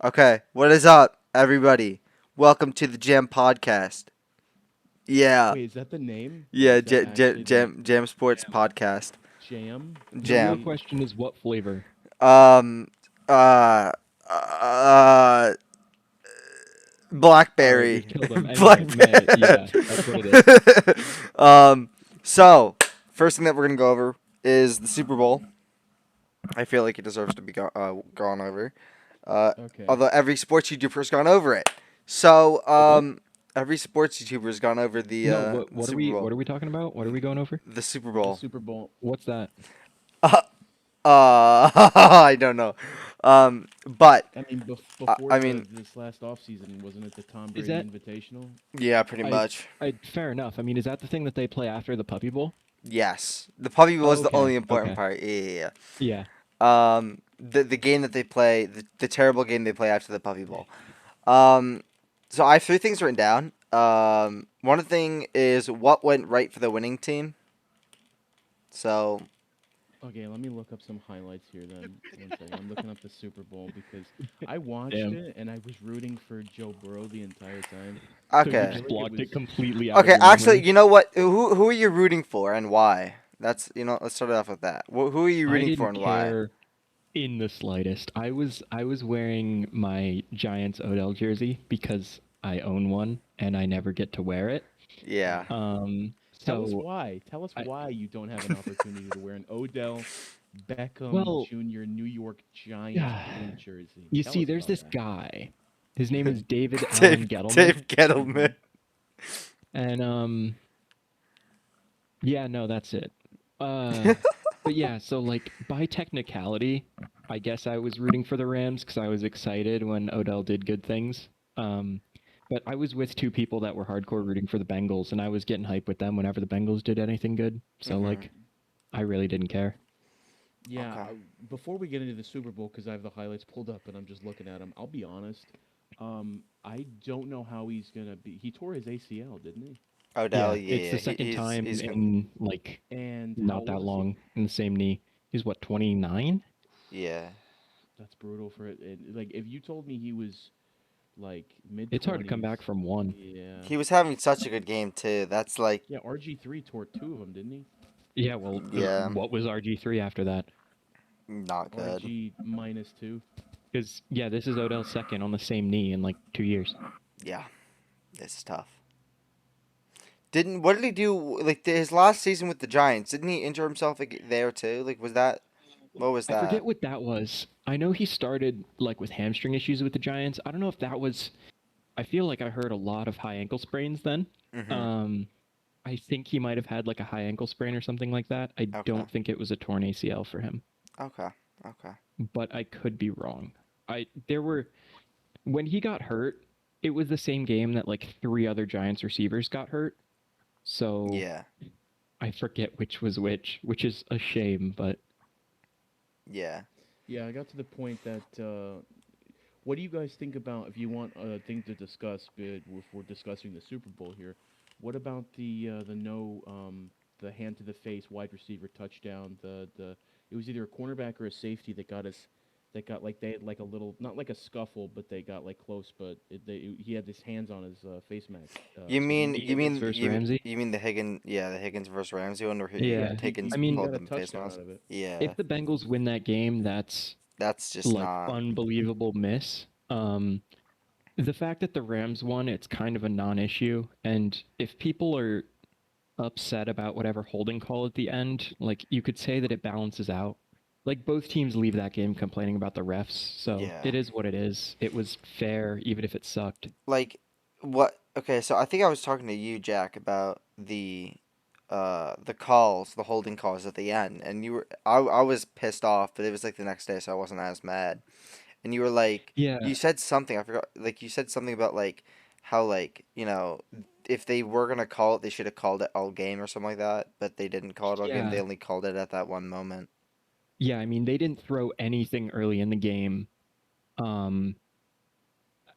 Okay, what is up, everybody? Welcome to the Jam Podcast. Yeah, Wait, is that the name, or yeah, is that actually the Jam Sports Podcast. jam? The real Jam. question is what flavor? Um, uh, uh, All right, we've Blackberry, killed him. Anyway, May, Blackberry. yeah, that's what it is. um, so first thing that we're gonna go over is the Super Bowl. I feel like it deserves to be gone over. Uh, Okay. Although every sports YouTuber's gone over it. So, The what? every sports YouTuber's gone over No, the what are Super we Bowl. what are we talking about? What are we going over? The Super The Bowl. Super Bowl. What's that? Uh, I don't know. But I mean, I, before I mean, this last offseason, wasn't it the Tom Is Brady that Invitational? yeah, pretty I much. fair enough. I mean, is that the thing that they play after the Puppy Bowl? Yes, the Puppy Bowl Oh, is the only okay. important Okay. part. Yeah, Yeah. the game that they play, the terrible game they play after the Puppy Bowl. Um, so I have three things written down. One thing is what went right for the winning team. So Okay, let me look up some highlights here then. One second. I'm looking up the Super Bowl because I watched Damn. it and I was rooting for Joe Burrow the entire time. So you okay. I feel just like blocked it was completely out of Okay, your actually, memory. you know what? Who are you rooting for and why? Let's start it off with that. Who are you I rooting for didn't and why? care in the slightest. I was wearing my Giants Odell jersey because I own one and I never get to wear it. Yeah. Tell us So why. Tell us I why you don't have an opportunity to wear an Odell Beckham well, Jr. New York Giants blue jersey. you Tell see, us there's about this that. guy. His name is David Allen Dave Gettleman, Dave Gettleman. and yeah, no, that's it. Uh, but yeah, so like by technicality, I guess I was rooting for the Rams because I was excited when Odell did good things. Um, but I was with two people that were hardcore rooting for the Bengals, and I was getting hype with them whenever the Bengals did anything good. So Mhm. like, I really didn't care. Yeah, Okay. before we get into the Super Bowl, because I have the highlights pulled up and I'm just looking at them, I'll be honest. I don't know how he's gonna be. He tore his ACL, didn't he? Odell, Yeah, it's yeah, the second time he's gonna, in like And how not that old is he? long in the same knee. He's what, 29? yeah. That's brutal for it. Like, if you told me he was like mid It's hard to come 20s, back from one. yeah, He was having such a good game too. That's like, yeah. RG3 tore two of them, didn't he? Yeah, well, yeah, what was RG3 after that? not good. RG minus two. Because yeah, this is Odell's second on the same knee in like 2 years. Yeah, this is tough. Didn't what did he do? Like his last season with the Giants, didn't he injure himself like there too? Like was that what was I that? forget what that was. I know he started like with hamstring issues with the Giants. I don't know if that was. I feel like I heard a lot of high ankle sprains then. Mhm. Um, I think he might have had like a high ankle sprain or something like that. I Okay. don't think it was a torn ACL for him, Okay. Okay. but I could be wrong. There were when he got hurt, it was the same game that like three other Giants receivers got hurt. So Yeah. I forget which was which is a shame, but Yeah. Yeah, I got to the point that. What do you guys think about if you want a thing to discuss? If we're discussing the Super Bowl here, what about the no the hand to the face wide receiver touchdown? The it was either a cornerback or a safety that got us that got like they had like a little not like a scuffle, but they got like close. But he had his hands on his face mask. You So do mean you you think Higgins mean versus you Ramsey. you mean the Higgins the Higgins versus Ramsey one where Yeah, Higgins I mean, pulled got a them face touchdown mask? out of it? Yeah. if the Bengals win that game, that's That's just like not. unbelievable miss. The fact that the Rams won, it's kind of a non-issue, and if people are upset about whatever holding call at the end, like you could say that it balances out. Like both teams leave that game complaining about the refs, so Yeah. it is what it is. It was fair, even if it sucked. Like what? Okay, so I think I was talking to you, Jack, about the calls, the holding calls at the end, and I was pissed off, but it was like the next day, so I wasn't as mad. And you were like, Yeah, you said something, I forgot, like you said something about like how like if they were gonna call it, they should have called it all game or something like that, but they didn't call it all game. They yeah, only called it at that one moment. yeah. I mean, they didn't throw anything early in the game. Um,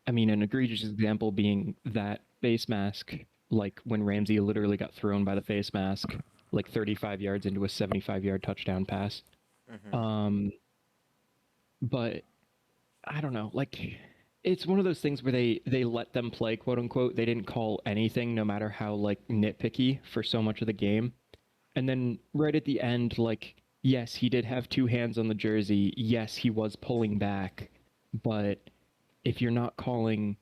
I mean, an egregious example being that face mask, like when Ramsey literally got thrown by the face mask, like 35 yards into a 75-yard touchdown pass. Mhm. Um, but I don't know. Like, it's one of those things where they let them play, quote unquote. They didn't call anything, no matter how like nitpicky for so much of the game. And then right at the end, like, yes, he did have two hands on the jersey. Yes, he was pulling back, but if you're not calling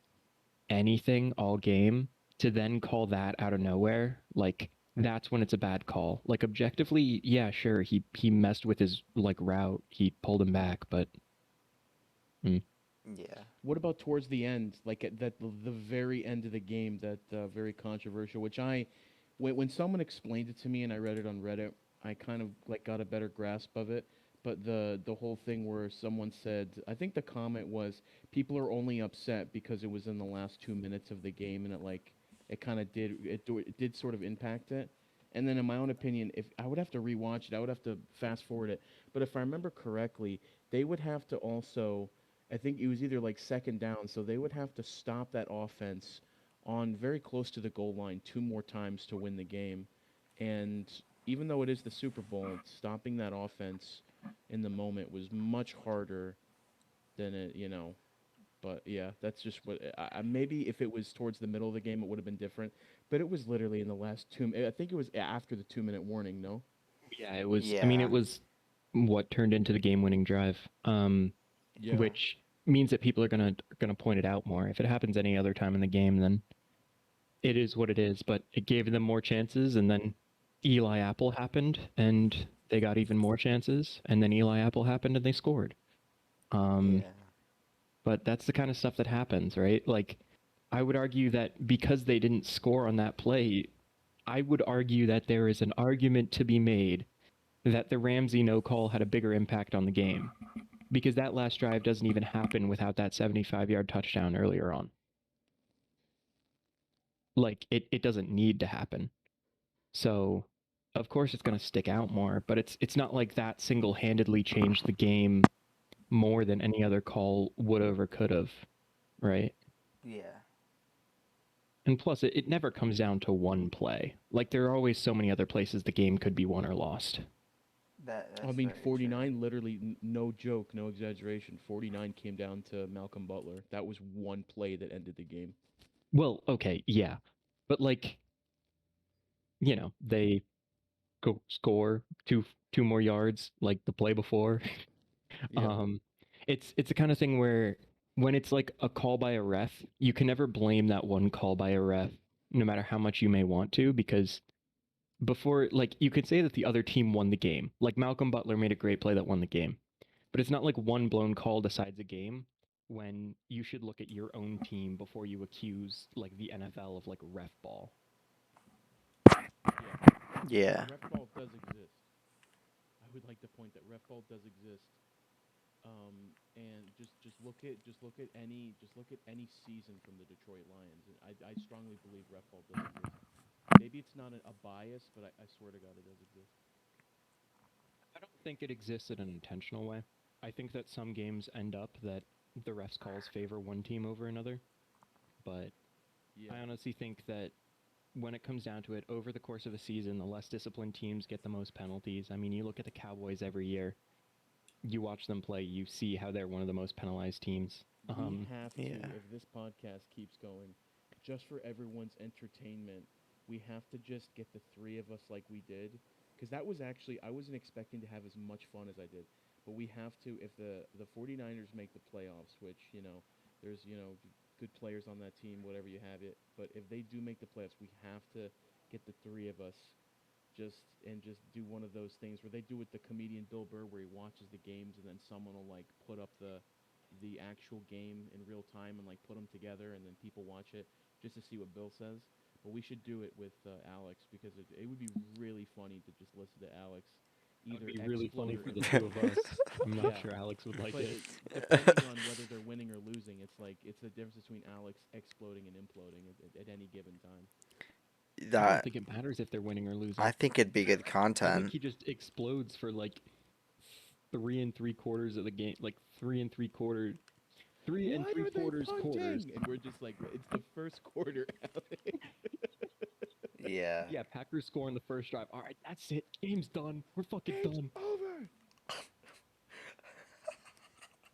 anything all game, to then call that out of nowhere, like that's when it's a bad call. Like objectively, yeah, sure, he messed with his like route, he pulled him back, but mm, Yeah. What about towards the end, like at the very end of the game, that very controversial, which when someone explained it to me and I read it on Reddit, I kind of like got a better grasp of it. But the whole thing where someone said, I think the comment was, people are only upset because it was in the last 2 minutes of the game, and it kind of it did sort of impact it. And then in my own opinion, if I would have to rewatch it, I would have to fast forward it. But if I remember correctly, they would have to also, I think it was either like second down, so they would have to stop that offense on very close to the goal line two more times to win the game. And even though it is the Super Bowl, stopping that offense in the moment was much harder than it. But yeah, that's just what maybe if it was towards the middle of the game, it would have been different. But it was literally in the last two. I think it was after the 2 minute warning. No. yeah, it was. I mean, it Yeah. was what turned into the game-winning drive, Yeah. Yeah. which means that people are gonna point it out more. If it happens any other time in the game, then it is what it is. But it gave them more chances, and then Eli Apple happened, and they got even more chances, and then Eli Apple happened, and they scored. Um, Yeah. but that's the kind of stuff that happens, right? Like, I would argue that because they didn't score on that play, I would argue that there is an argument to be made that the Ramsey no call had a bigger impact on the game because that last drive doesn't even happen without that 75-yard touchdown earlier on. Like, it doesn't need to happen. So, of course, it's going to stick out more, but it's not like that single-handedly changed the game more than any other call would have or could have, right? Yeah. And plus, it never comes down to one play. Like, there are always so many other places the game could be won or lost. I That's mean, very true. 49, literally, no joke, no exaggeration. 49 came down to Malcolm Butler. That was one play that ended the game. Well, okay, yeah. But, like, they go score two more yards like the play before. Yeah. um, it's the kind of thing where when it's like a call by a ref, you can never blame that one call by a ref, no matter how much you may want to, because before, like, you could say that the other team won the game. Like Malcolm Butler made a great play that won the game, but it's not like one blown call decides a game. When you should look at your own team before you accuse like the NFL of like ref ball. Yeah. Yeah. Ref ball does exist. I would like to point that ref ball does exist. And just look at any season from the Detroit Lions. And I strongly believe ref ball does exist. Maybe it's not a bias, but I swear to God it does exist. I don't think it exists in an intentional way. I think that some games end up that the refs' calls favor one team over another, but Yeah. I honestly think that when it comes down to it, over the course of a season, the less disciplined teams get the most penalties. I mean, you look at the Cowboys every year, you watch them play, you see how they're one of the most penalized teams. We have to, Yeah. if this podcast keeps going, just for everyone's entertainment, we have to just get the three of us like we did. Because that was actually, I wasn't expecting to have as much fun as I did. But we have to, if the 49ers make the playoffs, which, there's, good players on that team, whatever you have it. But if they do make the playoffs, we have to get the three of us just do one of those things where they do with the comedian Bill Burr, where he watches the games and then someone will like put up the actual game in real time and like put them together and then people watch it just to see what Bill says. But we should do it with Alex because it would be really funny to just listen to Alex That would either be really explode funny or for the two of implode. us. I'm not Yeah, sure Alex would like but it. depending on whether they're winning or losing, it's like it's the difference between Alex exploding and imploding at any given time. I don't That think it matters if they're winning or I losing. think it'd be good I think content. he just explodes for like 3 and 3/4 of the game, like three and Why three are they quarters quarters. punting? And we're just like, it's the first quarter, Alex. Yeah. Yeah, Packers score in the first drive. All right, that's it. Game's done. We're fucking Game's done. over.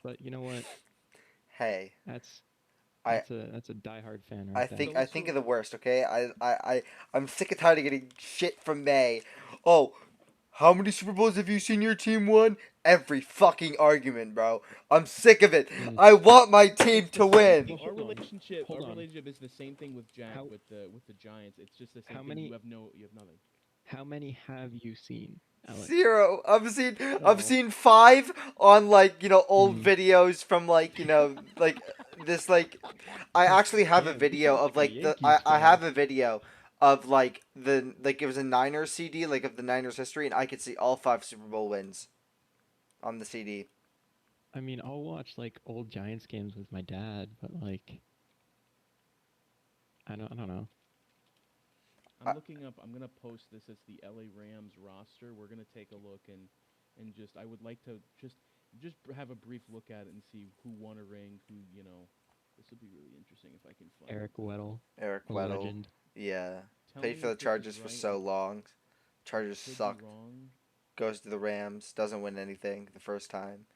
But you know what? Hey, That's I that's a diehard fan I right there. think So I let's think sort of the of worst. Okay, I'm sick and tired of getting shit from May. Oh, how many Super Bowls have you seen your team win? Every fucking argument, bro. I'm sick of it. Mm. I want my team it's the to same win. thing. Well, hold on. Our Hold on. relationship is the same thing with Jack How with the Giants. It's just the same how thing. many You have nothing. how many have you seen, Alex? Zero. I've Oh, seen five on like old Mm. videos from like like this like I actually have a Damn, you video sound of like a like Yankees I fan. have a video of like it was a Niners CD like of the Niners history and I could see all five Super Bowl wins on the CD. I mean, I'll watch like old Giants games with my dad, but like I don't know. I, I'm gonna post this as the LA Rams roster. We're gonna take a look and just I would like to have a brief look at it and see who won a ring, who This would be really interesting if I can find Eric Weddle, Eric a Weddle, legend. yeah, Tell played me for the if this is Chargers for right. so long. Chargers Could be sucked. wrong. Goes to the Rams, doesn't win anything the first time.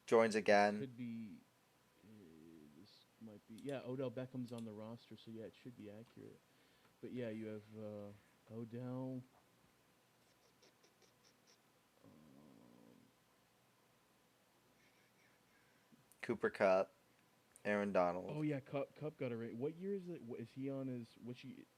Joins This again. could be. This might be. Yeah, Odell Beckham's on the roster, so yeah, it should be accurate. But yeah, you have Odell. Um, Cooper Cup, Aaron Donald. oh yeah, Cup got a rate. What year is it? Is he on his?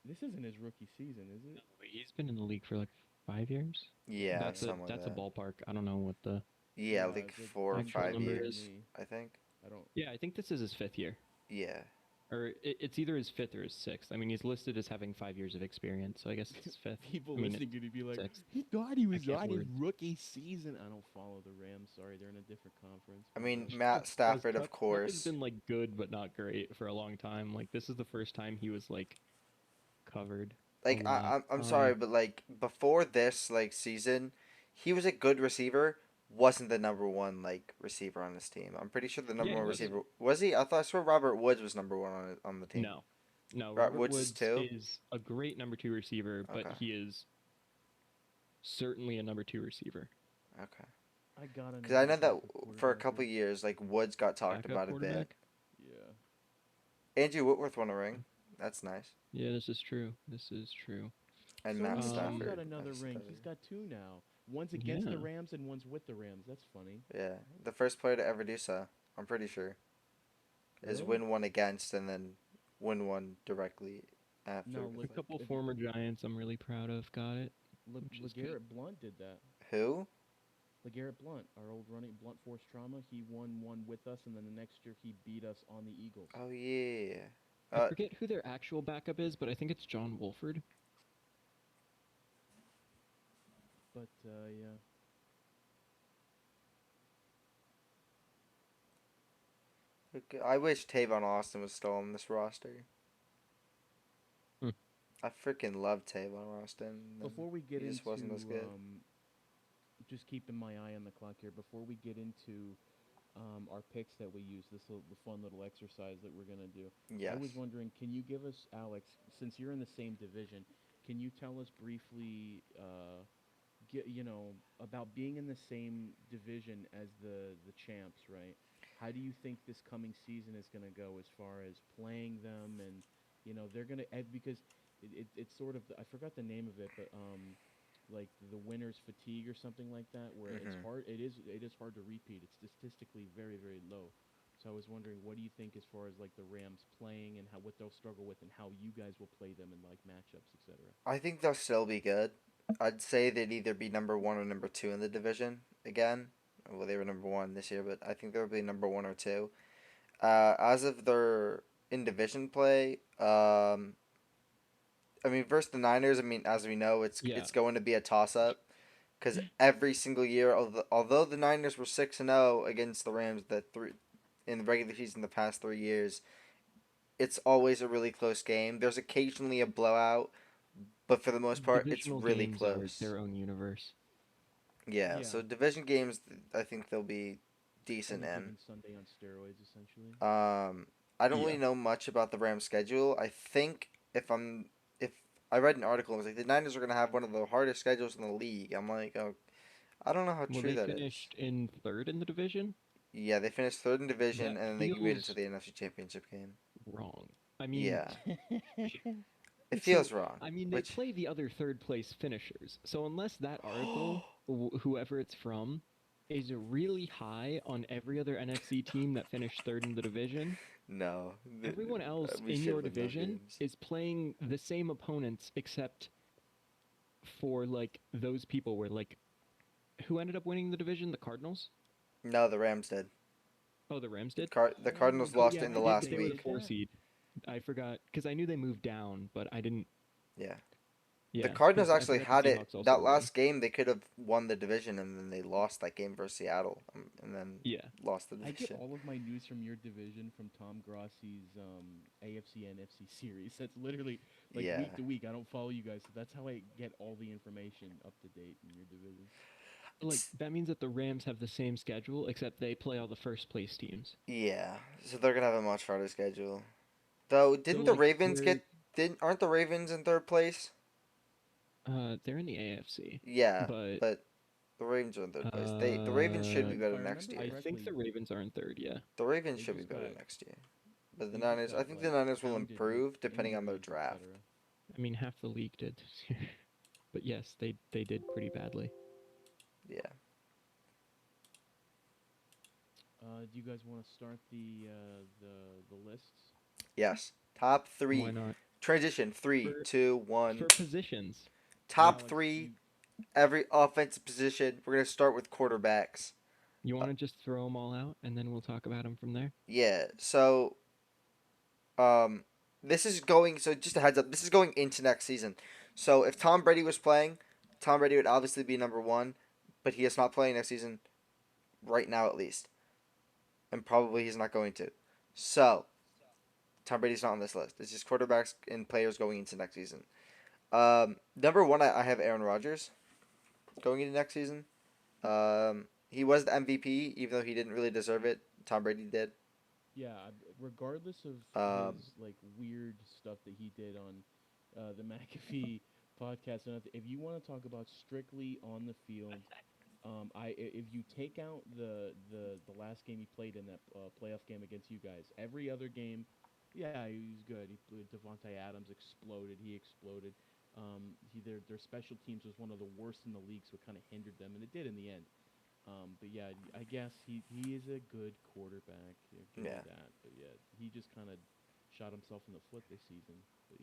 This isn't his rookie season, is it? He's been in the league for like 5 years. Yeah, Yeah. something like That's a that. ballpark. I don't know what the Yeah, like It's 4 or actual 5 number years, is. I think. I don't. Yeah, I think this is his 5th year. Yeah. Or it's either his 5th or his 6th. I mean, he's listed as having 5 years of experience, so I guess it's his 5th. People I mean, listening to be like, 6th. he thought he was can't on his word. rookie season. I don't follow the Rams. Sorry, they're in a different conference. I but, mean, Guys, Matt Stafford, of Cup has course. been like good but not great for a long time. Like this is the first time he was like covered a Like, lot. I'm sorry, but like before this like season, he was a good receiver. Wasn't the number one like receiver on his team. I'm pretty sure the number Yeah, he one wasn't. receiver was he. I swear Robert Woods was number one on the team. No, no. Robert Robert Woods is Woods two. is a great number 2 receiver, but Okay. he is certainly a number 2 receiver. Okay. I gotta Because I know that backup for a quarterback couple is. years, like Woods got talked Backup about a bit. quarterback. Yeah. Andrew Whitworth won a ring. That's nice. Yeah, this is true. This is true. And So Matt did Sean Stafford. got another obviously, ring. that He's is- got two now. One's against the Yeah. Rams and one's with the Rams. That's funny. Yeah, the first player to ever do so. I'm pretty sure is Really? win one against and then win one directly after. No, A look, couple if- former Giants I'm really proud of got it. which is good. LeGarrette Blunt did that. Who? LeGarrette Blunt, our old running Blunt Force Trauma, he won one with us, and then the next year he beat us on the Eagles. Oh yeah. I forget who their actual backup is, but I think it's John Wolford. But yeah, I wish Tavon Austin was still on this roster. Hmm. I freaking love Tavon Austin. before we get he into just wasn't as good. just keeping my eye on the clock here. Before we get into our picks that we use, the fun little exercise that we're gonna do. Yes. I was wondering, can you give us, Alex, since you're in the same division, can you tell us briefly, about being in the same division as the champs, right? How do you think this coming season is going to go as far as playing them, and they're going to because it's sort of I forgot the name of it, but like the winner's fatigue or something like that, where it's hard. It is hard to repeat. It's statistically very, very low. So I was wondering, what do you think as far as like the Rams playing and what they'll struggle with, and how you guys will play them in like matchups, etc. I think they'll still be good. I'd say they'd either be number one or number two in the division again. Well, they were number one this year, but I think they'll be number one or two. As of their in division play, I mean, versus the Niners. I mean, as we know, it's going to be a toss up because every single year, although the Niners were 6-0 against the Rams, in the regular season the past 3 years, it's always a really close game. There's occasionally a blowout, but for the most part, it's Divisional really games close. are their own universe. Yeah, Yeah. so division games, I think they'll be decent Any in. given Sunday on steroids, essentially. I don't really Yeah. know much about the Rams' schedule. I think if I read an article, it was like the Niners are gonna have one of the hardest schedules in the league. I'm like, oh, I don't know how Well, true they that is. finished in 3rd in the division. Yeah, they finished third in division, That and then they committed to feels the NFC Championship game. wrong. I mean, Yeah, it so feels wrong. I mean they Which play the other third place finishers. So unless that article, whoever it's from, is really high on every other NFC team that finished third in the division, no, everyone else we in should your win those division games. is playing the same opponents except for like those people where like who ended up winning the division? The Cardinals? No, the Rams did. Oh, the Rams did? The Cardinals Oh, Oh lost yeah, in the they did, last but they were the week. 4 seed. I forgot because I knew they moved down, but I didn't. Yeah. The Yeah, Cardinals 'cause I actually forgot the had it Seahawks also that were winning. last game. They could have won the division, and then they lost that game versus Seattle, and then Yeah. lost the I get division. all of my news from your division from Tom Grossi's AFC NFC series. That's literally like Yeah. week to week. I don't follow you guys, so that's how I get all the information up to date in your division. Like that means that the Rams have the same schedule except they play all the first place teams. Yeah, so they're gonna have a much harder schedule. Though, So didn't the like Ravens they're get? Didn't aren't the Ravens in third place? they're in the AFC, Yeah, but but the Ravens are in third place. The Ravens should be uh, If I better next remember I year. think correctly, the Ravens are in third. Yeah. The Ravens they should be just better got next year. But the they just Niners, I got think the like Niners will pounded with improve depending on their injuries, draft. etc. I mean, half the league did this year. But yes, they did pretty badly. Yeah. Do you guys want to start the lists? Yes. Top Why three. not? Transition. Three, For two, one. for positions. Top Alex, three. you Every offensive position. We're gonna start with quarterbacks. You want to just throw them all out and then we'll talk about them from there? Yeah. So, um, this is going. So just a heads up. This is going into next season. So if Tom Brady was playing, Tom Brady would obviously be number one, but he is not playing next season. Right now, at least, and probably he's not going to. So Tom Brady's not on this list. It's just quarterbacks and players going into next season. Number one, I have Aaron Rodgers going into next season. He was the MVP, even though he didn't really deserve it. Tom Brady did. Yeah, regardless of Um, his like weird stuff that he did on the McAfee podcast, and if you want to talk about strictly on the field, if you take out the last game he played in that playoff game against you guys, every other game, yeah, he was good. Devontae Adams exploded. He exploded. Their special teams was one of the worst in the league, so it kind of hindered them, and it did in the end. But yeah, I guess he is a good quarterback. Give me Yeah. that. But yeah, he just kind of shot himself in the foot this season. But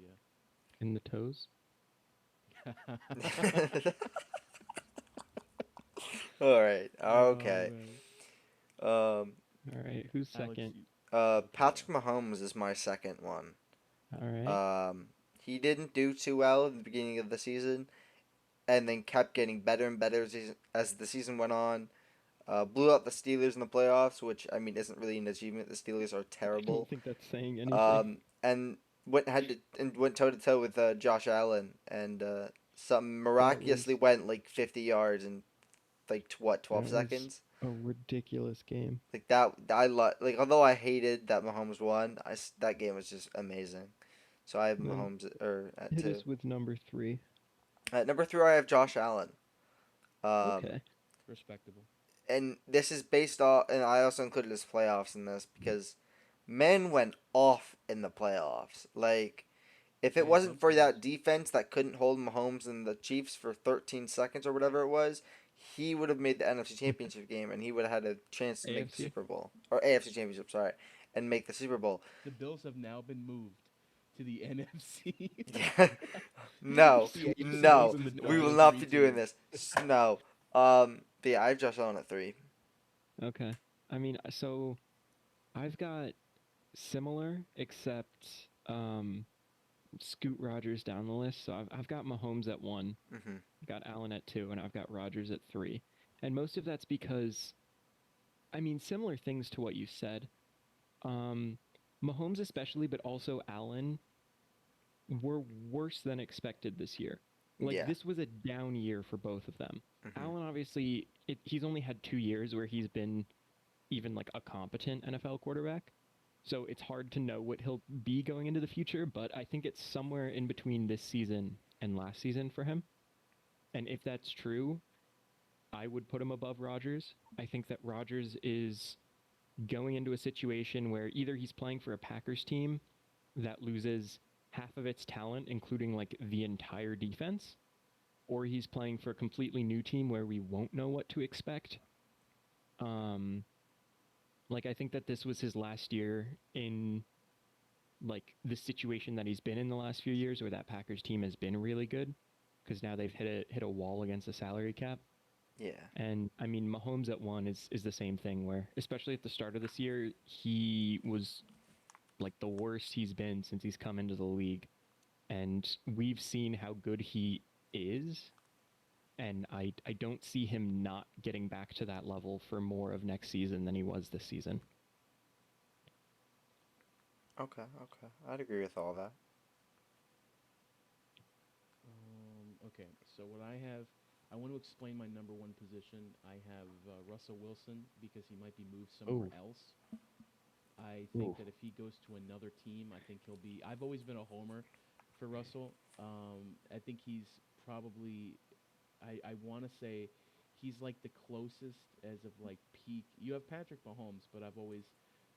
In the toes? yeah. all right. Oh, Okay. man. All right, who's Alex, second? Patrick Mahomes is my second one. All right. He didn't do too well at the beginning of the season, and then kept getting better and better as the season went on. Blew out the Steelers in the playoffs, which I mean isn't really an achievement. The Steelers are I terrible. don't think that's saying anything. And went toe to toe with Josh Allen, and some miraculously was- went like 50 yards in like 12 That was- seconds. A ridiculous game. Like that, like although I hated that Mahomes won, that game was just amazing. So I have Then Mahomes at Hit two. us with number 3. At number three, I have Josh Allen. Okay. respectable. And this is based off, and I also included his playoffs in this because men went off in the playoffs. Like, if it Yeah, wasn't for sometimes. that defense that couldn't hold Mahomes and the Chiefs for 13 seconds or whatever it was, he would have made the NFC Championship game and he would have had a chance to make the AFC? Super Bowl. Or AFC Championship, sorry. And make the Super Bowl. The Bills have now been moved to the NFC. No, The AFC no, is in the we will Dolphins not be region. doing this. No. But yeah, I have Josh Allen at 3. Okay. I mean, so I've got similar, except Scoot Rogers down the list. So I've got Mahomes at 1, Mm-hmm. got Allen at 2, and I've got Rogers at 3. And most of that's because, I mean, similar things to what you said. Mahomes especially, but also Allen, were worse than expected this year. Like, Yeah. this was a down year for both of them. Mhm. Allen, obviously, he's only had 2 years where he's been even like a competent NFL quarterback. So it's hard to know what he'll be going into the future, but I think it's somewhere in between this season and last season for him. And if that's true, I would put him above Rodgers. I think that Rodgers is going into a situation where either he's playing for a Packers team that loses half of its talent, including like the entire defense, or he's playing for a completely new team where we won't know what to expect. Like I think that this was his last year in like the situation that he's been in the last few years, where that Packers team has been really good because now they've hit a wall against the salary cap. Yeah. And I mean, Mahomes at 1 is the same thing, where especially at the start of this year, he was like the worst he's been since he's come into the league. And we've seen how good he is. And I don't see him not getting back to that level for more of next season than he was this season. Okay. I'd agree with all that. Okay, so what I want to explain my number one position. I have Russell Wilson because he might be moved somewhere Ooh. else. I think Ooh. that if he goes to another team, I think he'll be. I've always been a homer for Russell. I think he's probably. I want to say he's like the closest as of like peak. You have Patrick Mahomes, but I've always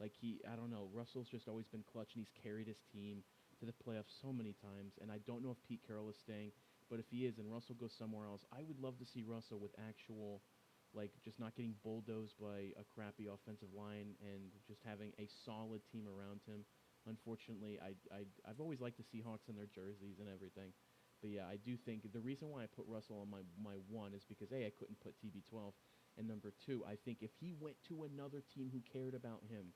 I don't know. Russell's just always been clutch, and he's carried his team to the playoffs so many times. And I don't know if Pete Carroll is staying, but if he is, and Russell goes somewhere else, I would love to see Russell with actual just not getting bulldozed by a crappy offensive line and just having a solid team around him. Unfortunately, I've always liked the Seahawks and their jerseys and everything. But yeah, I do think the reason why I put Russell on my one is because A, I couldn't put TB12, and number two, I think if he went to another team who cared about him,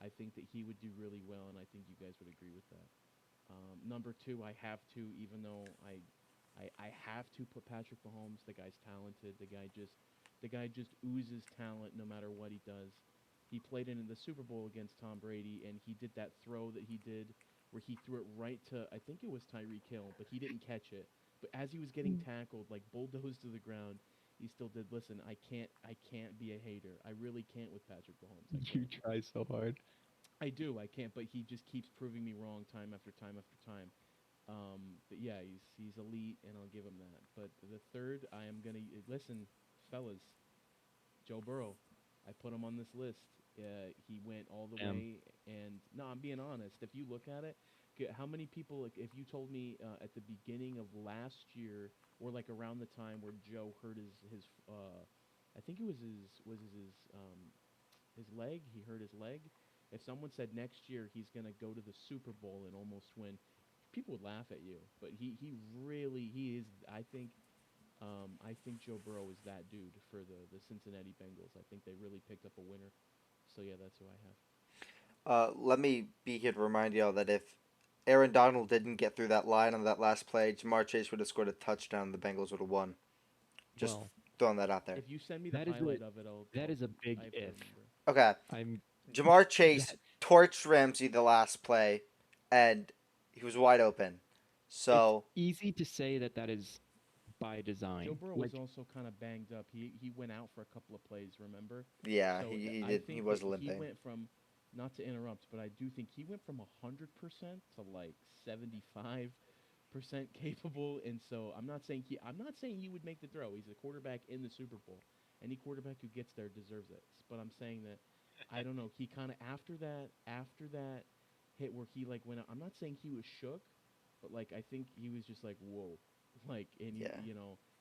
I think that he would do really well, and I think you guys would agree with that. Number two, I have to, even though I have to put Patrick Mahomes. The guy's talented. The guy just oozes talent no matter what he does. He played in the Super Bowl against Tom Brady, and he did that throw that he did where he threw it right to, I think it was Tyreek Hill, but he didn't catch it. But as he was getting tackled, like bulldozed to the ground, he still did. Listen, I can't be a hater. I really can't with Patrick Mahomes. I You can't. try so hard. I do. I can't. But he just keeps proving me wrong time after time after time. But yeah, he's elite, and I'll give him that. But the third, I am gonna listen, fellas. Joe Burrow, I put him on this list. He went all the Damn. way, and no, I'm being honest. If you look at it, how many people? Like, if you told me at the beginning of last year, or like around the time where Joe hurt I think it was his leg. He hurt his leg. If someone said next year he's gonna go to the Super Bowl and almost win, people would laugh at you. But he is. I think Joe Burrow is that dude for the Cincinnati Bengals. I think they really picked up a winner. So yeah, that's who I have. Let me be here to remind y'all that if Aaron Donald didn't get through that line on that last play, Jamar Chase would have scored a touchdown. The Bengals would have won. Just Well, throwing that out there. If you send me the that is highlight of it, that is a big I have to if. remember. Okay, I'm Jamar Chase that torched Ramsey the last play, and he was wide open. So it's easy to say that that is by design. Joe Burrow Like was also kind of banged up. He went out for a couple of plays. Remember? yeah, So he I did. He think was that he limping. went from, not to interrupt, but I do think he went from 100% to like 75% capable. And so I'm not saying he would make the throw. He's a quarterback in the Super Bowl. Any quarterback who gets there deserves it. But I'm saying that I don't know. He kind of after that hit where he like went out. I'm not saying he was shook, but like I think he was just like whoa, like and Yeah.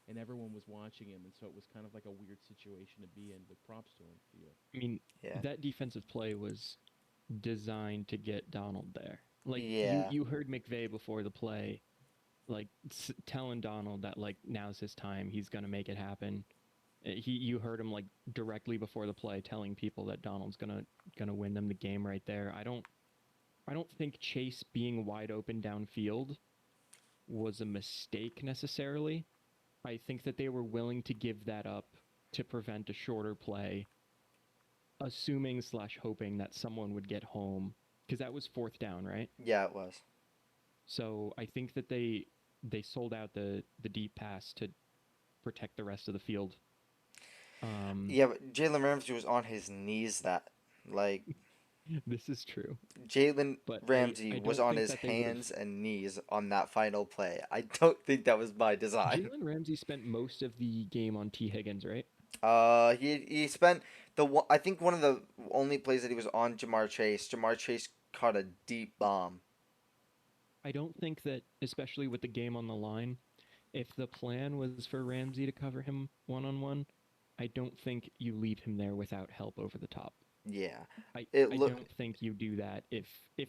and everyone was watching him, and so it was kind of like a weird situation to be in. But props to him for you. I mean, Yeah. that defensive play was designed to get Donald there. Like Yeah. you heard McVay before the play, like telling Donald that like now's his time. He's gonna make it happen. You heard him like directly before the play telling people that Donald's gonna win them the game right there. I don't think Chase being wide open downfield was a mistake necessarily. I think that they were willing to give that up to prevent a shorter play, assuming slash hoping that someone would get home because that was 4th down, right? Yeah, it was. So I think that they sold out the deep pass to protect the rest of the field. Yeah, but Jalen Ramsey was on his knees. Like This is true, Jalen but Ramsey I was don't on think his that they would have. hands and knees on that final play. I don't think that was by design. Jalen Ramsey spent most of the game on T. Higgins, right? He spent I think one of the only plays that he was on Jamar Chase. Jamar Chase caught a deep bomb. I don't think that, especially with the game on the line, if the plan was for Ramsey to cover him one-on-one, I don't think you leave him there without help over the top. Yeah, I, it I looked. don't think you do that if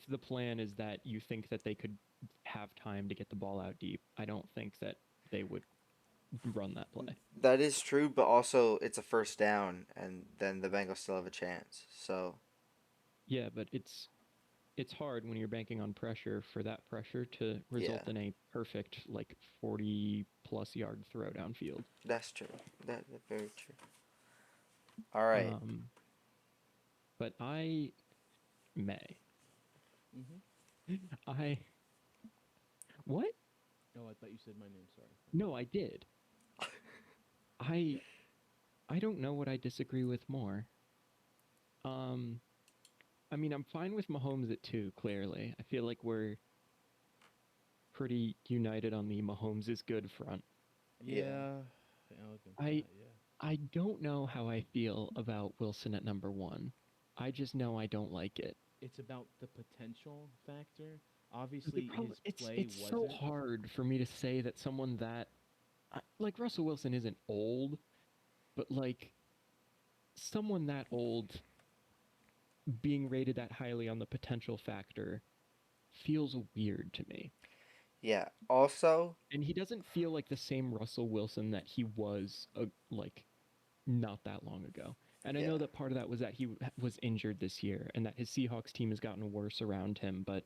the plan is that you think that they could have time to get the ball out deep. I don't think that they would run that play. That is true, but also it's a first down, and then the Bengals still have a chance. So Yeah, but it's hard when you're banking on pressure for that pressure to yeah, result in a perfect like 40 plus yard throw downfield. that's true. That's very true. All right. Um, but I may Mm-hmm. I what? Oh, I thought you said my name. Sorry. No, I did. I I don't know what I disagree with more. Um, I mean, I'm fine with Mahomes at 2, clearly. I feel like we're pretty united on the Mahomes is good front. Yeah. I'll give him I that, yeah. I don't know how I feel about Wilson at number 1. I just know I don't like it. It's about the potential factor. The Obviously, problem, his play it's so wasn't. hard for me to say that someone that like Russell Wilson isn't old, but like someone that old being rated that highly on the potential factor feels weird to me. Yeah. Also, And he doesn't feel like the same Russell Wilson that he was like not that long ago. And I yeah. know that part of that was that he was injured this year and that his Seahawks team has gotten worse around him, but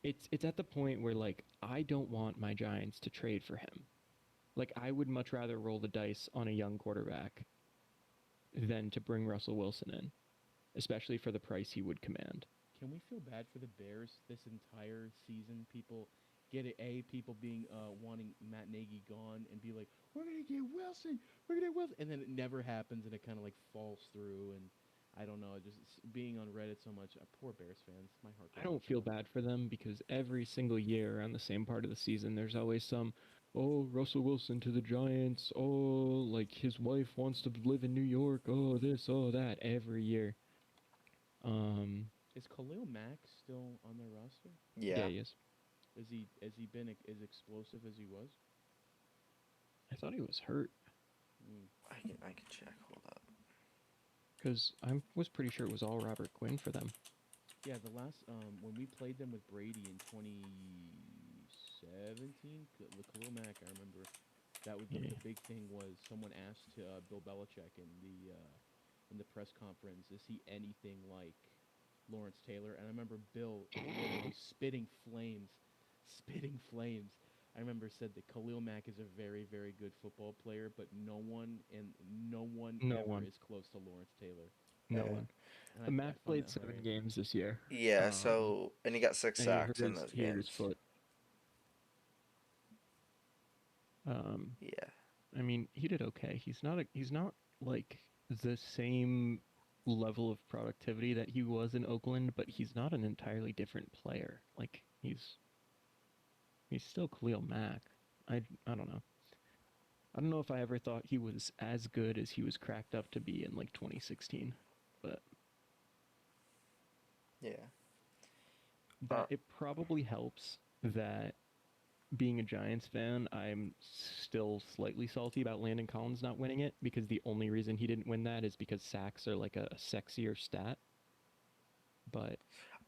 it's at the point where like I don't want my Giants to trade for him. Like I would much rather roll the dice on a young quarterback than to bring Russell Wilson in, especially for the price he would command. Can we feel bad for the Bears this entire season? People get it. People being wanting Matt Nagy gone and be like, we're gonna get Wilson, we're gonna get Wilson, and then it never happens, and it kind of like falls through. And I don't know, just being on Reddit so much. Poor Bears fans, my heart. I Goes out don't to feel them. bad for them because every single year around the same part of the season, there's always some, oh, Russell Wilson to the Giants. Oh, like his wife wants to live in New York. Oh, this, oh, that every year. Um, Is Khalil Mack still on their roster? yeah, Yeah. he is. Has he been as explosive as he was? I thought he was hurt Mm. I can check. Hold up. because I was pretty sure it was all Robert Quinn for them. Yeah, the last when we played them with Brady in 2017, with Khalil Mack, I remember that was Yeah. the big thing was someone asked Bill Belichick in the press conference, is he anything like Lawrence Taylor? And I remember Bill literally spitting flames. I remember said that Khalil Mack is a very, very good football player, but no one No ever one. is close to Lawrence Taylor. No Yeah. one. And I Mac found played that 7 hilarious. games this year. Yeah. So and he got 6 And he hurt sacks in those he hurt his games. foot. Yeah. I mean, he did okay. He's not like the same level of productivity that he was in Oakland, but he's not an entirely different player. Like he's still Khalil Mack. I don't know. I don't know if I ever thought he was as good as he was cracked up to be in like 2016, but Yeah. that it probably helps that being a Giants fan, I'm still slightly salty about Landon Collins not winning it because the only reason he didn't win that is because sacks are like a sexier stat. But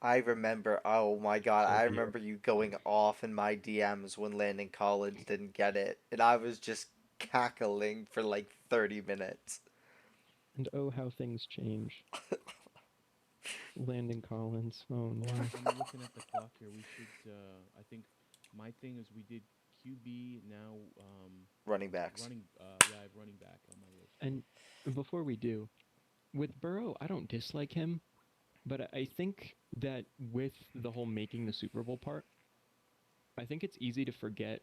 I remember. Oh my god! so I be it. remember you going off in my DMs when Landon Collins didn't get it, and I was just cackling for like 30 minutes. And oh, how things change. Landon Collins. Oh Well, no. I'm looking at the clock here. We should. I think my thing is we did QB now. Running backs. Running. Yeah, I have running back on my list. And before we do, with Burrow, I don't dislike him, but I think that with the whole making the Super Bowl part, I think it's easy to forget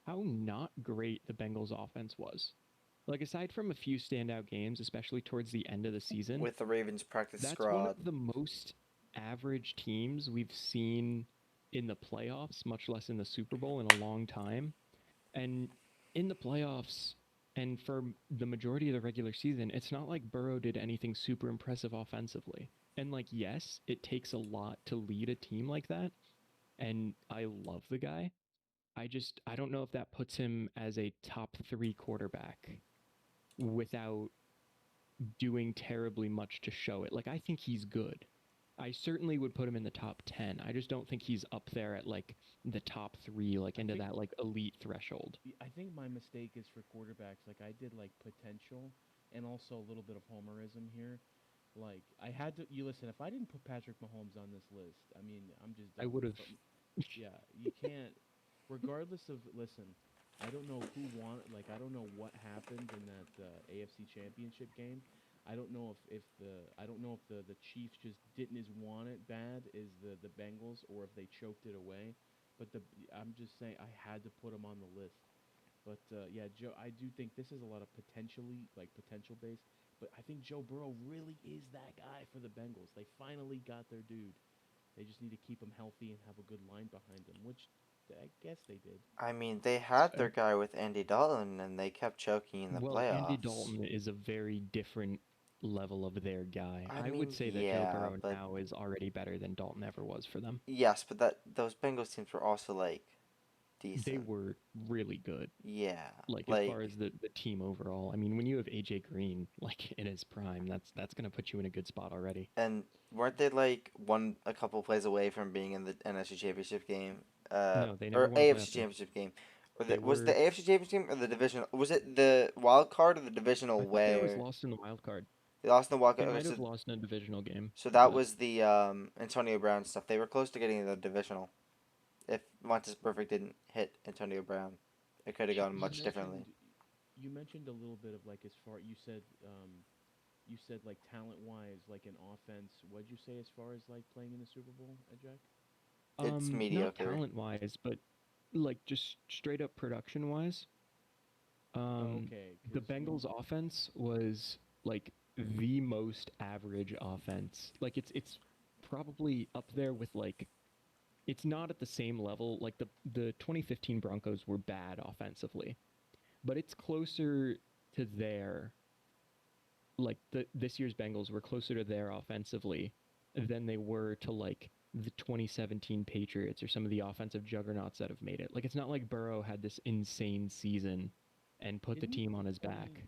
how not great the Bengals offense was. Like aside from a few standout games, especially towards the end of the season, With the Ravens practice that's one squad. of the most average teams we've seen in the playoffs, much less in the Super Bowl in a long time. And in the playoffs, And for the majority of the regular season, it's not like Burrow did anything super impressive offensively. And like, yes, it takes a lot to lead a team like that. And I love the guy. I don't know if that puts him as a top 3 quarterback without doing terribly much to show it. Like, I think he's good. I certainly would put him in the top 10. I just don't think he's up there at like the top 3, like I into think that like elite threshold. I think my mistake is for quarterbacks. Like I did like potential and also a little bit of homerism here. Like I had to. You listen. If I didn't put Patrick Mahomes on this list, I mean, I'm just I done. would have. Yeah, you can't. Regardless of listen, I don't know who won. Like I don't know what happened in that AFC Championship game. I don't know if the Chiefs just didn't as want it bad as the Bengals or if they choked it away. But I'm just saying I had to put them on the list. But yeah, Joe, I do think this is a lot of potential based. But I think Joe Burrow really is that guy for the Bengals. They finally got their dude. They just need to keep him healthy and have a good line behind him, which I guess they did. I mean, they It's had their fair. guy with Andy Dalton, and they kept choking in the Well, Andy playoffs. Dalton is a very different level of their guy. I I would mean, say that Joe yeah, Burrow but now is already better than Dalton ever was for them. yes, but those Bengals teams were also like They decent. were really good. Yeah, Like as far like as the team overall. I mean, when you have AJ Green like in his prime, that's gonna put you in a good spot already. and weren't they like a couple plays away from being in the NFC Championship game, No, they never or won a AFC playoff game. Championship game, or They was the were. AFC Championship game or the divisional? Was it the wild card or the divisional I thought they always where lost in the wild card. they lost in the wild They card? Okay, might have lost in a divisional game, so that but was the Antonio Brown stuff. They were close to getting the divisional. If Montes Perfect didn't hit Antonio Brown, it could have gone You much differently. mentioned you mentioned a little bit of like as far you said like talent wise like in offense. What'd you say as far as like playing in the Super Bowl, Jack? It's not mediocre. talent wise, but like just straight up production wise. Okay, The because Bengals offense was like the most average offense. Like it's probably up there with like it's not at the same level. Like the 2015 Broncos were bad offensively, but it's closer to their like the this year's Bengals were closer to their offensively than they were to like the 2017 Patriots or some of the offensive juggernauts that have made it. Like it's not like Burrow had this insane season and put the didn't team on the his 20 back.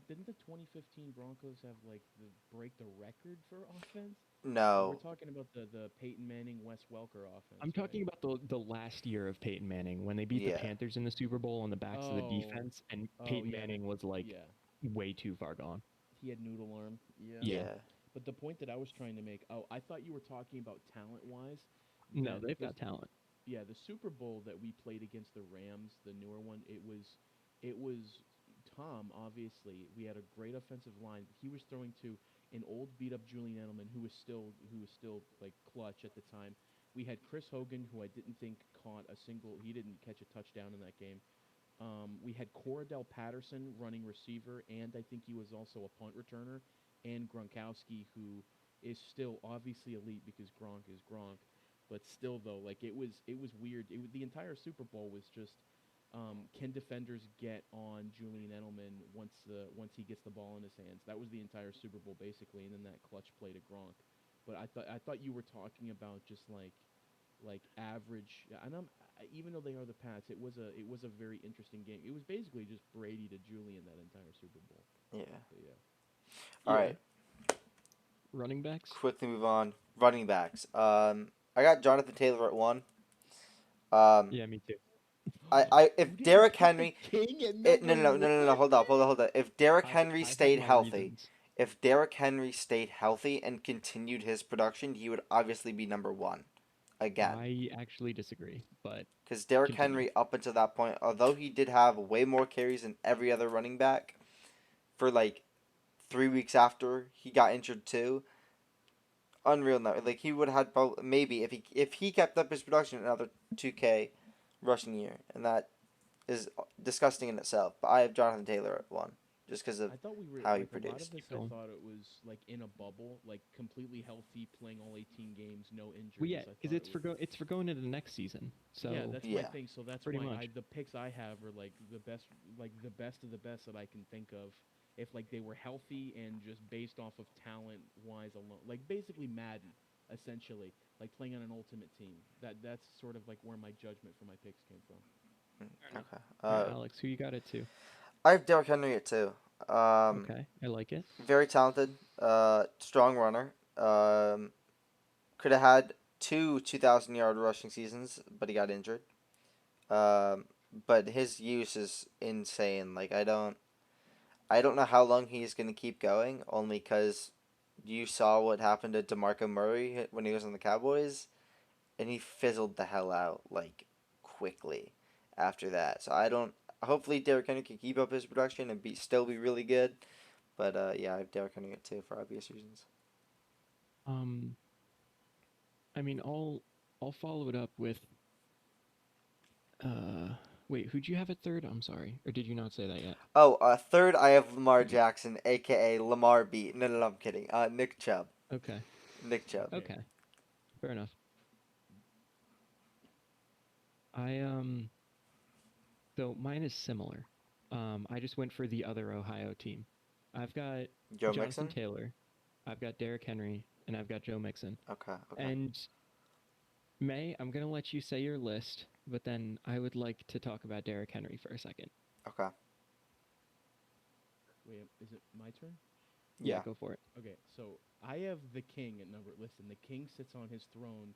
didn't the 2015 Broncos have like the break the record for offense? We're No, talking about the Peyton Manning Wes Welker offense, I'm right? talking about the last year of Peyton Manning when they beat the yeah, Panthers in the Super Bowl on the backs of the Oh, defense, and oh Peyton yeah, Manning was like yeah. way too far gone. He had noodle arm. Yeah. Yeah. yeah. But the point that I was trying to make, oh, I thought you were talking about talent wise, No, that they've because got talent. yeah, the Super Bowl that we played against the Rams, the newer one, it was Tom. Obviously, we had a great offensive line. But he was throwing to an old beat up Julian Edelman who was still like clutch at the time. We had Chris Hogan, who I didn't think caught a single. He didn't catch a touchdown in that game. We had Cordell Patterson running receiver, and I think he was also a punt returner, and Gronkowski, who is still obviously elite because Gronk is Gronk, but still though, like it was weird. The entire Super Bowl was just can defenders get on Julian Edelman once he gets the ball in his hands? That was the entire Super Bowl basically, and then that clutch play to Gronk. But I thought you were talking about just like average. And even though they are the Pats, it was a very interesting game. It was basically just Brady to Julian that entire Super Bowl. Yeah. But yeah, All Yeah. right. Running backs? Quickly move on. Running backs. I got Jonathan Taylor at one. Yeah, me too. you If didn't Derrick put the Henry, King at no, number no, no, no, one. no, no, hold up, hold up, hold up. If Derrick Henry I have stayed my healthy, reasons. if Derrick Henry stayed healthy and continued his production, he would obviously be number one again. I actually disagree, but Because Derrick continue. Henry, up until that point, although he did have way more carries than every other running back for like 3 weeks after he got injured too, unreal number. Like he would have had probably, maybe if he kept up his production another 2K rushing year, and that is disgusting in itself. But I have Jonathan Taylor at one, just because of I thought we were how he like a lot of produced. us. Keep I going. thought it was like in a bubble, like completely healthy, playing all 18 games, no Well, injuries. yeah, I because thought it was. it's for going into the next season. Yeah, So that's my Yeah. thing. So that's pretty why much. the picks I have are like the best of the best that I can think of. If like they were healthy and just based off of talent wise alone, like basically Madden, essentially, like playing on an ultimate team. That's sort of like where my judgment for my picks came from. Fair enough. Okay. All right, Alex, who you got it to? I have Derrick Henry at 2. Okay, I like it. Very talented, strong runner. Could have had 2,000-yard rushing seasons, but he got injured. Um, but his use is insane. Like I don't know how long he's gonna keep going. Only because you saw what happened to DeMarco Murray when he was on the Cowboys, and he fizzled the hell out like quickly after that. So I don't. Hopefully, Derrick Henry can keep up his production and still be really good. But yeah, I have Derrick Henry at 2 for obvious reasons. Um, I mean, I'll follow it up with. Uh, wait, who'd you have at third? I'm sorry, or did you not say that yet? Oh, third, I have Lamar Jackson, aka Lamar B. No, no, no, I'm kidding. Nick Chubb. Okay, Nick Chubb. Okay. okay, fair enough. So mine is similar. I just went for the other Ohio team. I've got Joe Jonathan Mixon. Taylor, I've got Derrick Henry, and I've got Joe Mixon. Okay. Okay. And May, I'm gonna let you say your list, but then I would like to talk about Derrick Henry for a second. Okay. Wait, is it my turn? Yeah, Yeah. go for it. Okay, so I have the king at number. Listen, the king sits on his throne,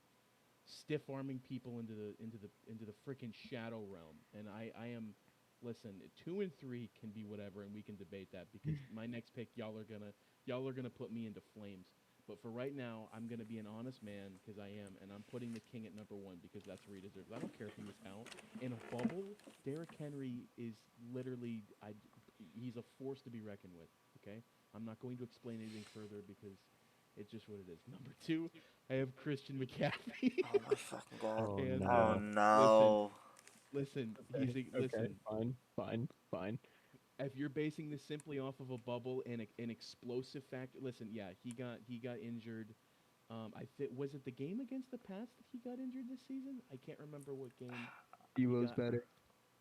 stiff arming people into the freaking shadow realm, and I am. Listen, 2 and 3 can be whatever, and we can debate that because my next pick, y'all are gonna put me into flames. But for right now, I'm gonna be an honest man because I am, and I'm putting the king at number 1 because that's where he deserves. I don't care if he was out in a bubble. Derrick Henry is literally, he's a force to be reckoned with. Okay, I'm not going to explain anything further because it's just what it is. Number 2, I have Christian McCaffrey. Oh my fucking god. Oh And Oh no. no. listen, Okay, listen. fine. If you're basing this simply off of a bubble and an explosive factor, listen, yeah, he got injured. Was it the game against the Pats that he got injured this season? I can't remember what game. Delo's got- better.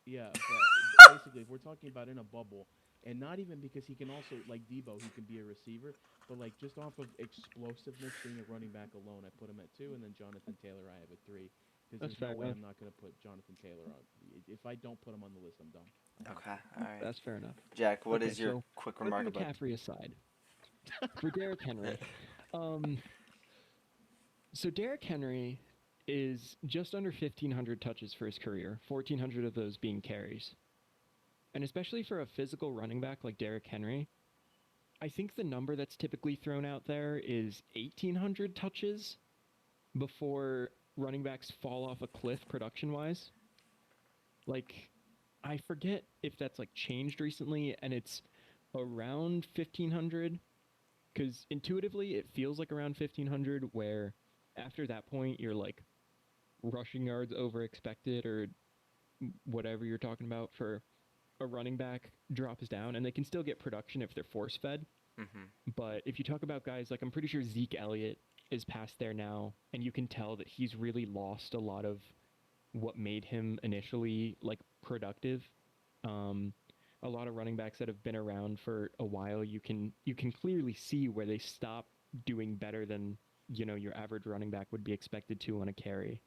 Yeah, but basically, if we're talking about in a bubble, and not even because he can also like Debo, he can be a receiver, but like just off of explosiveness, being a running back alone, I put him at 2, and then Jonathan Taylor I have at 3. Because That's there's no fair way enough. I'm not going to put Jonathan Taylor on. If I don't put him on the list, I'm done. Okay. All right. That's fair enough. Jack, what Okay, is your so quick putting remark about? McCaffrey aside, for Derrick Henry, so Derrick Henry is just under 1,500 touches for his career, 1,400 of those being carries. And especially for a physical running back like Derrick Henry, I think the number that's typically thrown out there is 1,800 touches before running backs fall off a cliff production-wise. Like, I forget if that's like changed recently and it's around 1,500, because intuitively it feels like around 1,500, where after that point you're like rushing yards over expected or whatever you're talking about for a running back drops down, and they can still get production if they're force fed. Mm-hmm. But if you talk about guys like, I'm pretty sure Zeke Elliott is past there now, and you can tell that he's really lost a lot of what made him initially like productive. A lot of running backs that have been around for a while, you can clearly see where they stop doing better than your average running back would be expected to on a carry.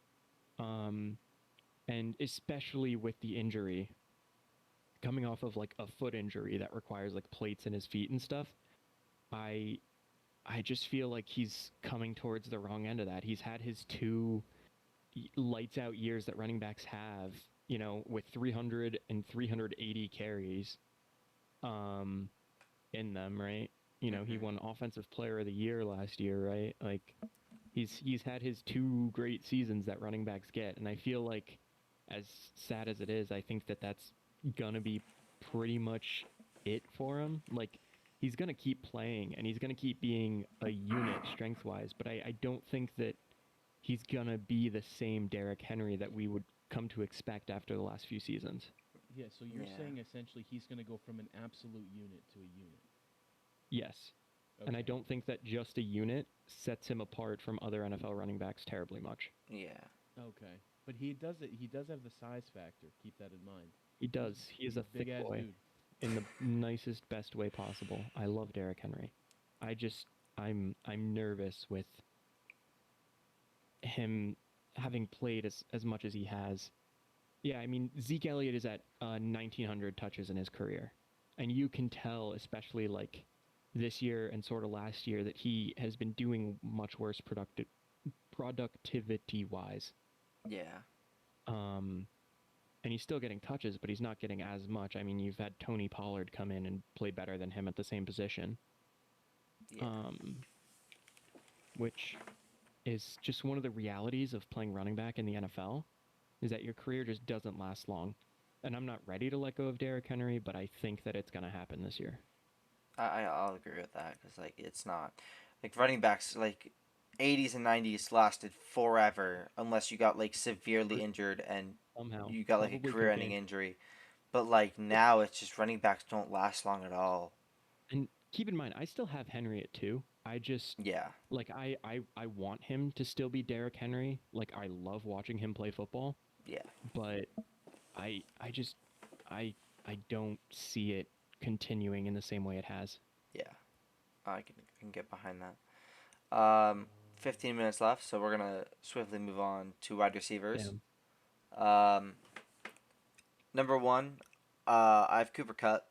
And especially with the injury, coming off of like a foot injury that requires like plates in his feet and stuff, I just feel like he's coming towards the wrong end of that. He's had his 2 lights out years that running backs have, with 300 and 380 carries in them, right? He won Offensive Player of the Year last year, right? Like he's had his 2 great seasons that running backs get, and I feel like, as sad as it is, I think that that's gonna be pretty much it for him. Like, he's gonna keep playing and he's gonna keep being a unit strength wise, but I don't think that he's gonna be the same Derrick Henry that we would come to expect after the last few seasons. Yeah, so you're Yeah. saying essentially he's going to go from an absolute unit to a unit. Yes. Okay. And I don't think that just a unit sets him apart from other NFL running backs terribly much. Yeah. Okay. But he does it. He does have the size factor. Keep that in mind. He does. He is He's a thick big-ass boy dude. in the nicest, best way possible. I love Derrick Henry. I'm nervous with him having played as much as he has. Yeah, I mean, Zeke Elliott is at 1,900 touches in his career. And you can tell, especially like this year and sort of last year, that he has been doing much worse productivity-wise. Yeah. And he's still getting touches, but he's not getting as much. I mean, you've had Tony Pollard come in and play better than him at the same position. Yeah. Which is just one of the realities of playing running back in the NFL, is that your career just doesn't last long. And I'm not ready to let go of Derrick Henry, but I think that it's going to happen this year. I'll agree with that because like it's not like running backs like 80s and 90s lasted forever unless you got like severely injured and Somehow. you got like a Probably career-ending cocaine. injury. But like now it's just running backs don't last long at all. And keep in mind, I still have Henry at 2. I just, Yeah. like, I want him to still be Derrick Henry. Like, I love watching him play football. Yeah. But I just, I don't see it continuing in the same way it has. Yeah. I can get behind that. 15 minutes left, so we're gonna swiftly move on to wide receivers. Damn. Number one, I have Cooper Cup.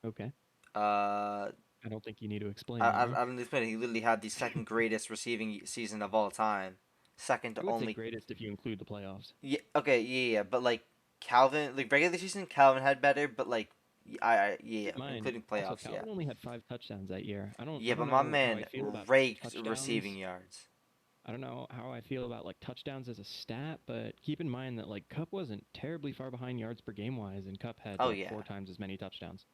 Okay. Uh, I don't think you need to explain I, that I, much. I don't admit it, he literally had the second greatest receiving season of all time, second I to would say only. greatest if you include the playoffs. Yeah. Okay. Yeah. But like Calvin, like regular season, Calvin had better, but like, yeah, Keep in mind, including also playoffs. Yeah. Calvin only had 5 touchdowns that year. I Yeah, don't but my know how I man feel about raked receiving touchdowns. yards. I don't know how I feel about like touchdowns as a stat, but keep in mind that like Cup wasn't terribly far behind yards per game wise, and Cup had Oh like yeah, 4 times as many touchdowns.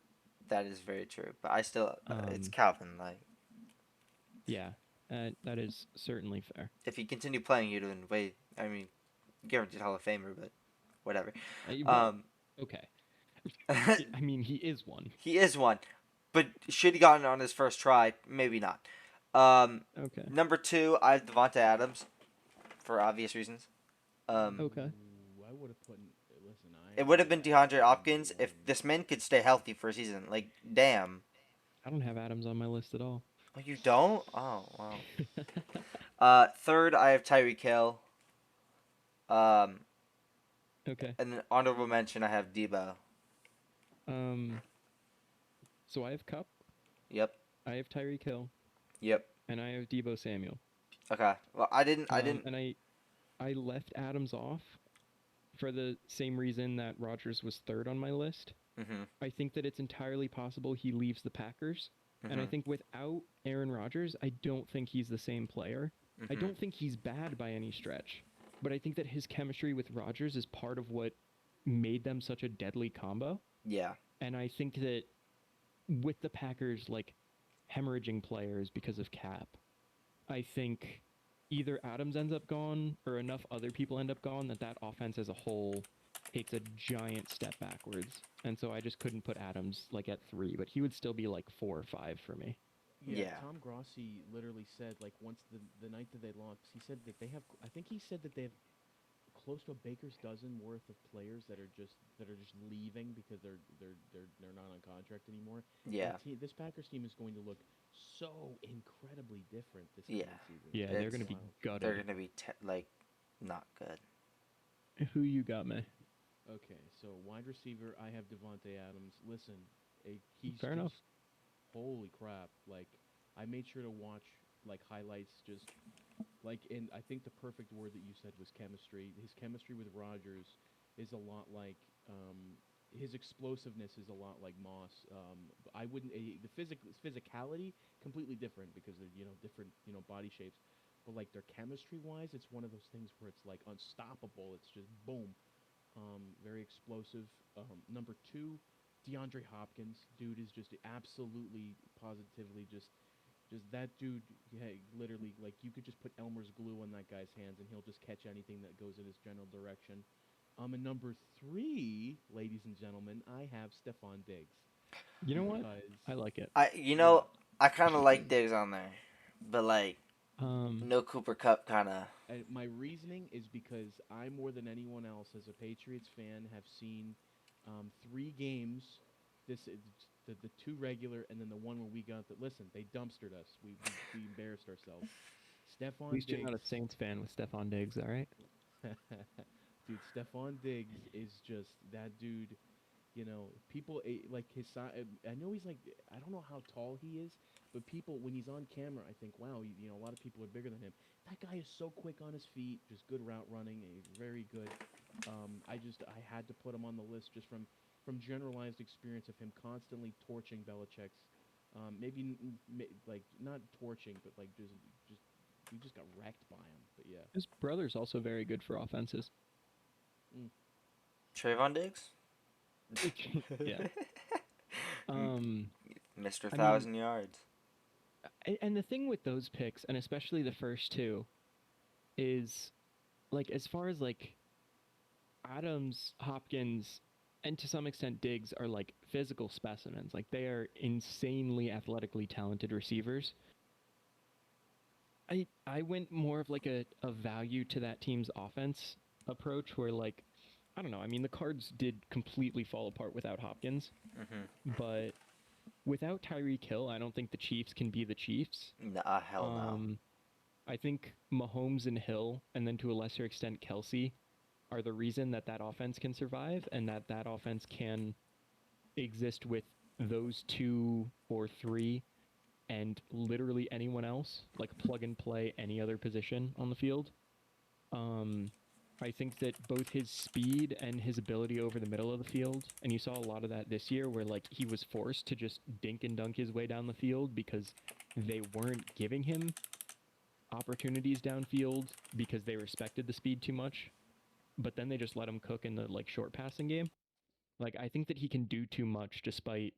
that is very true. But I still, it's Um, Calvin. Like, yeah, that is certainly fair. if he continued playing, you'd win. Wait, I mean, guaranteed Hall of Famer, but whatever. Well, Um, okay. I mean, he is one. he is one, but should he gotten it on his first try? Maybe not. Um, Okay. Number two, I have Devonte Adams, for obvious reasons. Okay. Ooh, I would have put. Listen, It would have been DeAndre Hopkins number if one. this man could stay healthy for a season. Like, damn. I don't have Adams on my list at all. Oh, you don't? Oh, wow. Third, I have Tyreek Hill. Um, Okay. and then honorable mention, I have Debo. Um. So I have Cup, Yep. I have Tyreek Hill, Yep. and I have Debo Samuel. Okay. Well, I didn't. And I left Adams off for the same reason that Rodgers was third on my list. Mhm. I think that it's entirely possible he leaves the Packers. And I Mhm. think without Aaron Rodgers, I don't think he's the same player. I Mhm. don't think he's bad by any stretch. But I think that his chemistry with Rodgers is part of what made them such a deadly combo. Yeah. And I think that with the Packers like hemorrhaging players because of cap, I think either Adams ends up gone or enough other people end up gone that offense as a whole takes a giant step backwards. And so I just couldn't put Adams like at 3, but he would still be like 4 or 5 for me. Yeah, Yeah. Tom Grossi literally said like once the night that they lost, he said that they have. I think he said that they have close to a baker's dozen worth of players that are just leaving because they're not on contract anymore. Yeah. This Packers team is going to look so incredibly different this Yeah. coming season. Yeah, they're It's going to be Wild. they're gutted. gonna be like not good. Who you got, me? Okay, so wide receiver, I have Devonte Adams. Listen, he's Fair just enough. holy crap! Like I made sure to watch like highlights, just like in I think the perfect word that you said was chemistry. His chemistry with Rodgers is a lot like his explosiveness is a lot like Moss. I wouldn't the physicality completely different because they're different body shapes, but like their chemistry wise, it's one of those things where it's like unstoppable. It's just boom. Very explosive. Number two, DeAndre Hopkins. Dude is just absolutely, positively just that dude. Yeah, literally, like you could just put Elmer's glue on that guy's hands and he'll just catch anything that goes in his general direction. In number 3, ladies and gentlemen, I have Stephon Diggs You know what? because I like it. yeah, I kind of like Diggs on there, but like Um, no Cooper Cup kind of. my reasoning is because I more than anyone else, as a Patriots fan, have seen 3 games. This the 2 regular and then the one where we got that. Listen, they dumpstered us. We embarrassed ourselves. at Stephon least you're not a Diggs. Saints fan with Stephon Diggs, all right? Dude, Stephon Diggs is just that dude. People like his size. I know he's like, I don't know how tall he is, but people, when he's on camera, I think, wow, a lot of people are bigger than him. That guy is so quick on his feet, just good route running, and he's very good. I had to put him on the list just from generalized experience of him constantly torching Belichick's. Like not torching, but like just we just got wrecked by him. But yeah. His brother's also very good for offenses. Mm. Trayvon Diggs, Yeah. Um, Mr. I mean, 1,000 yards. and the thing with those picks, and especially the first two, is like as far as like Adams, Hopkins, and to some extent Diggs are like physical specimens. Like they are insanely athletically talented receivers. I went more of like a value to that team's offense approach where like I don't know, I mean the Cards did completely fall apart without Hopkins, but without Tyreek Hill, I don't think the Chiefs can be the Chiefs. Nah, hell no. I think Mahomes and Hill, and then to a lesser extent Kelsey, are the reason that that offense can survive and that that offense can exist with those 2 or 3 and literally anyone else, like plug and play any other position on the field. Um, I think that both his speed and his ability over the middle of the field, and you saw a lot of that this year where like he was forced to just dink and dunk his way down the field because they weren't giving him opportunities downfield because they respected the speed too much, but then they just let him cook in the like short passing game. Like I think that he can do too much despite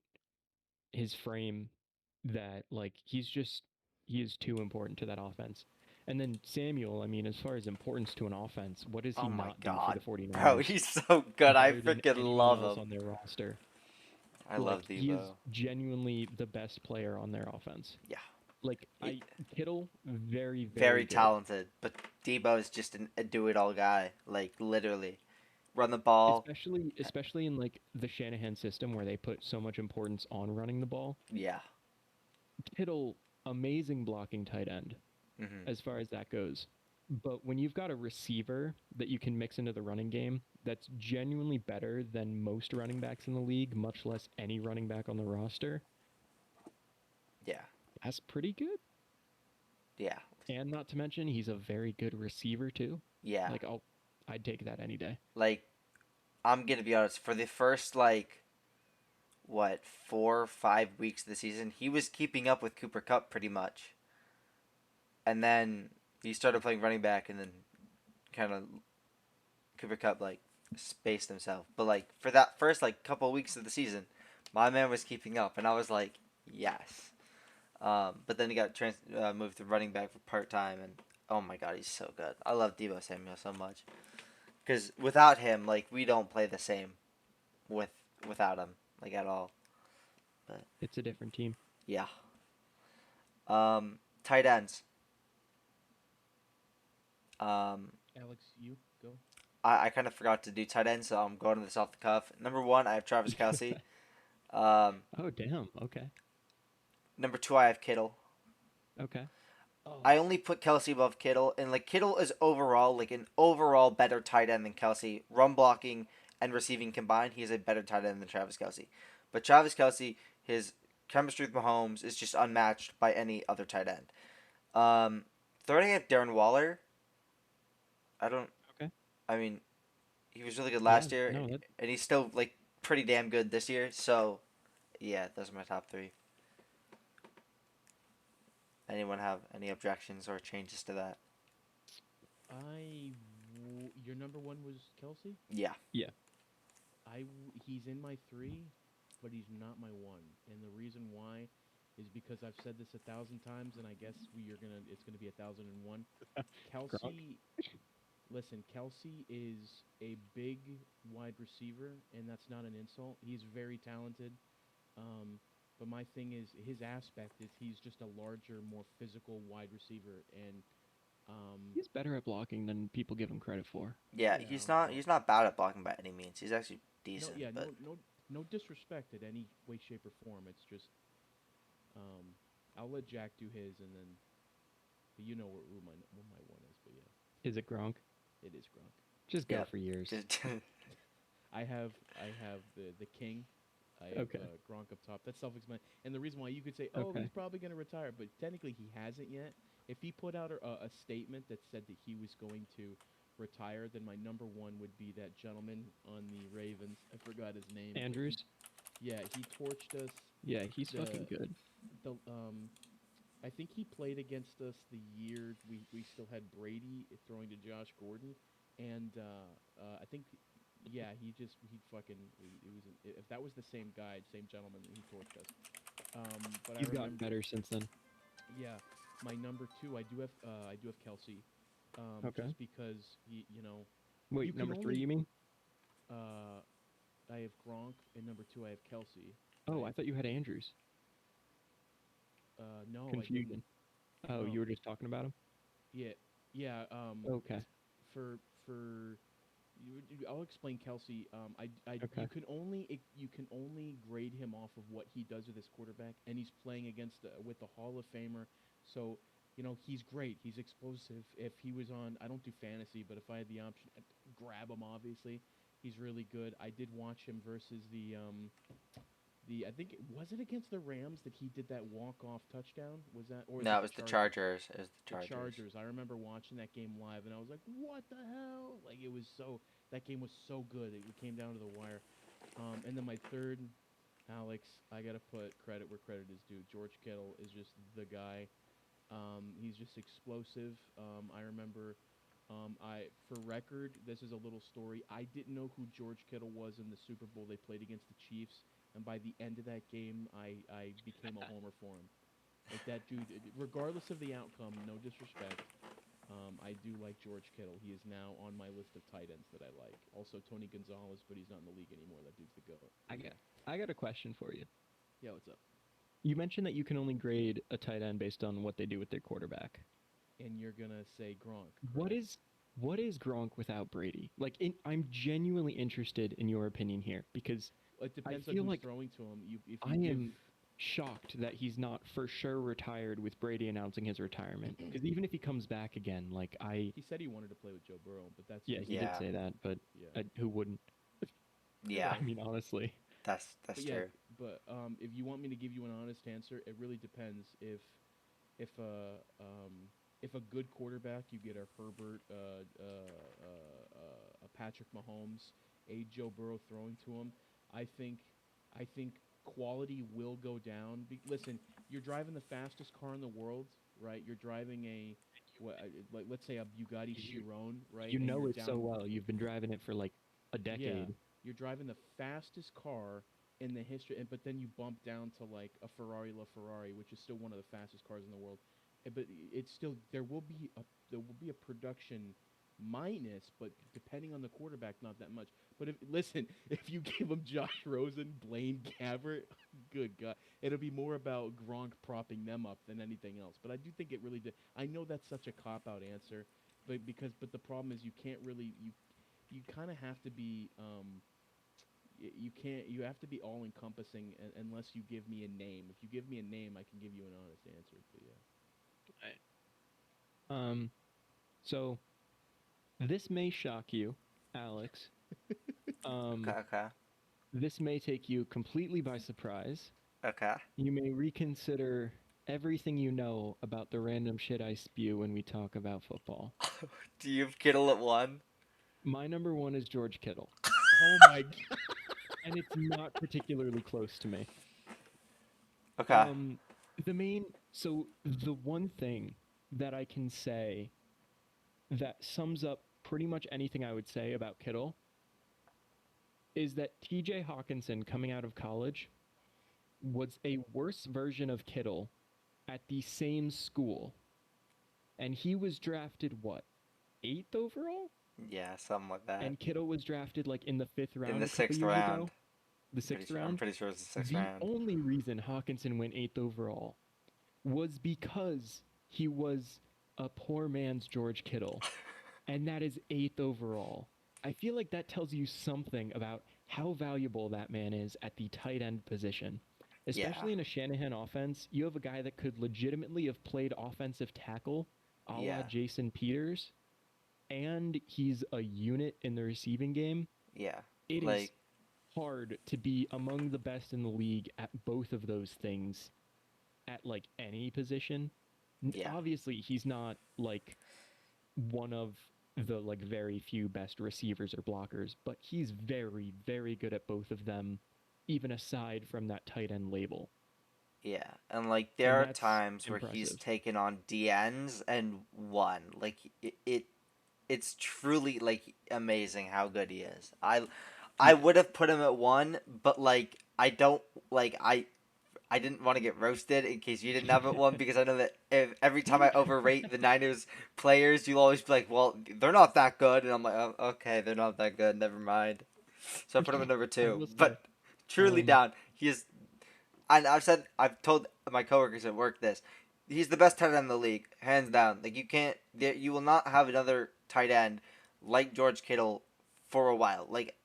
his frame that like he is too important to that offense. And then Samuel, I mean, as far as importance to an offense, what does he Oh my not do for the god, bro, 49ers he's so good. I better than freaking anyone love else him. on their roster? I Like love he is Debo. genuinely the best player on their offense. Yeah, Like he, Kittle, very, very very good. talented, but Debo is just a do-it-all guy. Like literally, run the ball. Especially in like the Shanahan system where they put so much importance on running the ball. Yeah. Kittle, amazing blocking tight end hmm as far as that goes. But when you've got a receiver that you can mix into the running game that's genuinely better than most running backs in the league, much less any running back on the roster, Yeah. that's pretty good. Yeah. And not to mention he's a very good receiver too. Yeah. Like I'd take that any day. Like I'm gonna be honest. For the first like what 4 or 5 weeks of the season, he was keeping up with Cooper Cup pretty much, and then he started playing running back, and then kind of Cooper Cup like spaced himself. But like for that first like couple of weeks of the season, my man was keeping up, and I was like, yes. But then he got moved to running back for part time, and oh my god, he's so good. I love Debo Samuel so much because without him, like we don't play the same with without him like at all. But It's a different team. yeah, tight ends. Um, Alex, you go. I kind of forgot to do tight ends, so I'm going to this off the cuff. Number one, I have Travis Kelsey. Um, Oh damn. Okay. number two, I have Kittle. Okay. Oh, I only put Kelsey above Kittle, and like Kittle is overall like an overall better tight end than Kelsey. Run blocking and receiving combined, he is a better tight end than Travis Kelsey. But Travis Kelsey, his chemistry with Mahomes is just unmatched by any other tight end. Third, I have Darren Waller. I don't. Okay. I mean, he was really good Yeah. last year, No. That and he's still like pretty damn good this year. So, yeah, those are my top three. Anyone have any objections or changes to that? your number one was Kelsey. Yeah. yeah. He's in my 3, but he's not my 1. And the reason why is because I've said this 1,000 times, and I guess it's gonna be 1,001. Gronk. Kelsey, listen, Kelsey is a big wide receiver, and that's not an insult. He's very talented. Um, but my thing is, his aspect is he's just a larger, more physical wide receiver, and He's better at blocking than people give him credit for. Yeah, yeah, he's not bad at blocking by any means. He's actually no, decent, yeah, but no disrespect in any way, shape, or form. It's just, um, I'll let Jack do his, and then you know what my one is. But yeah, Is it Gronk? it is Gronk. Just go yeah. for years. Just I have the king. I have Okay. Gronk up top. That's self-explanatory. And the reason why you could say, "Oh, Okay. he's probably going to retire," but technically he hasn't yet. If he put out a statement that said that he was going to retire, then my number one would be that gentleman on the Ravens. I forgot his name. But Andrews? he torched us. Yeah, he's fucking The good. the I think he played against us the year we still had Brady throwing to Josh Gordon, and I think, yeah, he fucking it was if that was the same guy, same gentleman, he torched us. But I He's gotten remember, better since then. yeah, my number two, I do have Kelsey, Okay. just because you Wait, can number 3 only you mean? uh, I have Gronk, and number two I have Kelsey. Oh, I I thought you had Andrews. No, I didn't. Confusion. Oh, No, you were just talking about him? yeah, yeah. Okay. For I'll explain Kelsey. Okay. You can only grade him off of what he does with his quarterback, and he's playing against with the Hall of Famer. So he's great. He's explosive. If he was on, I don't do fantasy, but if I had the option, I'd grab him. Obviously, he's really good. I did watch him versus the I think was it against the Rams that he did that walk off touchdown? Was that, or is no, it it the was the Chargers? Chargers. It was the The Chargers. Chargers. I remember watching that game live, and I was like, "What the hell?" Like that game was so good. It came down to the wire. And then my third, Alex, I gotta put credit where credit is due. George Kittle is just the guy. He's just explosive. I remember, for record, this is a little story. I didn't know who George Kittle was in the Super Bowl they played against the Chiefs, and by the end of that game, I became a homer for him. Like that dude, regardless of the outcome, no disrespect. I do like George Kittle. He is now on my list of tight ends that I like. Also Tony Gonzalez, but he's not in the league anymore. That dude's the goat. I But yeah, got I got a question for you. yeah. What's up? You mentioned that you can only grade a tight end based on what they do with their quarterback. And you're gonna say Gronk, What correct? is what is Gronk without Brady? Like, I'm genuinely interested in your opinion here because It I depends on feel who's like throwing to him. If I you give, am shocked that he's not for sure retired with Brady announcing his retirement. Because even if he comes back again, like he said he wanted to play with Joe Burrow, but that's yeah, just he did Yeah, say that, but yeah. who wouldn't? You're yeah, I right. mean, honestly. that's But yeah, true. if you want me to give you an honest answer, it really depends. If if a good quarterback, you get a Herbert, a Patrick Mahomes, a Joe Burrow throwing to him, I think I think quality will go down. Listen, you're driving the fastest car in the world, right? You're driving like let's say a Bugatti You Chiron, right? you And know you're it so down, well. You've been driving it for like a yeah, decade. you're driving the fastest car in the history, but then you bump down to like a Ferrari LaFerrari, which is still one of the fastest cars in the world. But it's still there will be a production minus, but depending on the quarterback, not that much. But if listen, if you give him Josh Rosen, Blaine Gabbert, good God, it'll be more about Gronk propping them up than anything else. But I do think it really did. I know that's such a cop out answer, but the problem is you can't really you kind of have to be you can't you have to be all encompassing unless you give me a name. If you give me a name, I can give you an honest answer. But yeah, Right. Um, so this may shock you, Alex. Okay, Um, okay, this may take you completely by surprise. okay. You may reconsider everything you know about the random shit I spew when we talk about football. Do you have Kittle at one? My number one is George Kittle, oh my God. and it's not particularly close to me. Okay. Um, the one thing that I can say that sums up pretty much anything I would say about Kittle is that TJ Hawkinson coming out of college was a worse version of Kittle at the same school. And he was drafted what? 8th overall? Yeah, something like that. And Kittle was drafted like in the 5th In round the a couple sixth years round. ago. The 6th I'm round. pretty sure it was the sixth The round. only reason Hawkinson went 8th overall was because he was a poor man's George Kittle, and that is 8th overall. I feel like that tells you something about how valuable that man is at the tight end position. Yeah. Especially in a Shanahan offense, you have a guy that could legitimately have played offensive tackle a la Yeah. Jason Peters, and he's a unit in the receiving game. Yeah. It Like, is hard to be among the best in the league at both of those things at like any position. yeah. Obviously, he's not like one of the like very few best receivers or blockers, but he's very, very good at both of them, even aside from that tight end label. Yeah. And like there And are that's times where he's impressive. taken on DNs and won. Like it's truly like amazing how good he is. I would have put him at 1, but like I don't like I didn't want to get roasted in case you didn't have it 1 because I know that every time I overrate the Niners players, you'll always be like, well, they're not that good, and I'm like, oh, okay, they're not that good. Never mind. So I put him at number I 2. will say, But truly down, he is. And I've told my coworkers at work this. He's the best tight end in the league, hands down. Like you will not have another tight end like George Kittle for a while. Like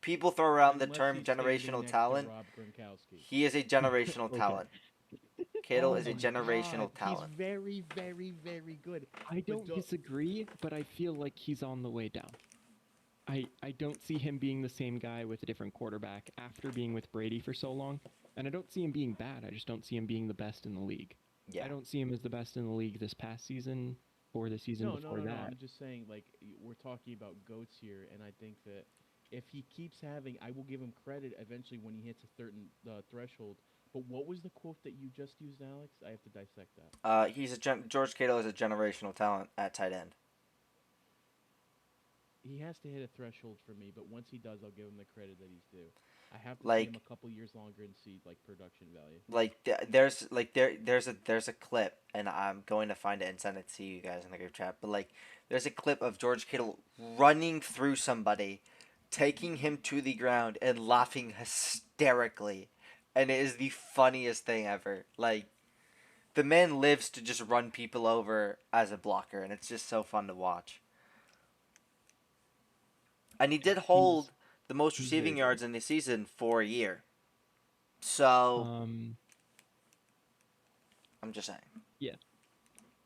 people throw around the Unless term he's standing generational next to talent. Rob Gronkowski. He is a generational okay. talent. Kittle Oh is a my generational God, talent. he's very, very, very good. I don't disagree, but I feel like he's on the way down. I don't see him being the same guy with a different quarterback after being with Brady for so long. And I don't see him being bad. I just don't see him being the best in the league. Yeah. I don't see him as the best in the league this past season or the season No, before no, no, no. that. I'm just saying, like, we're talking about goats here, and I think that if he keeps having, I will give him credit eventually when he hits a certain threshold. But what was the quote that you just used, Alex? I have to dissect that. George Kittle is a generational talent at tight end. He has to hit a threshold for me, but once he does, I'll give him the credit that he's due. I have to see him Like a couple years longer and see like production value. there's a clip, and I'm going to find it and send it to you guys in the group chat. But like there's a clip of George Kittle running through somebody, taking him to the ground and laughing hysterically, and it is the funniest thing ever. Like the man lives to just run people over as a blocker, and it's just so fun to watch. And he did He's hold the most he's very receiving good. yards in the season for a year. So Um, I'm just saying. yeah.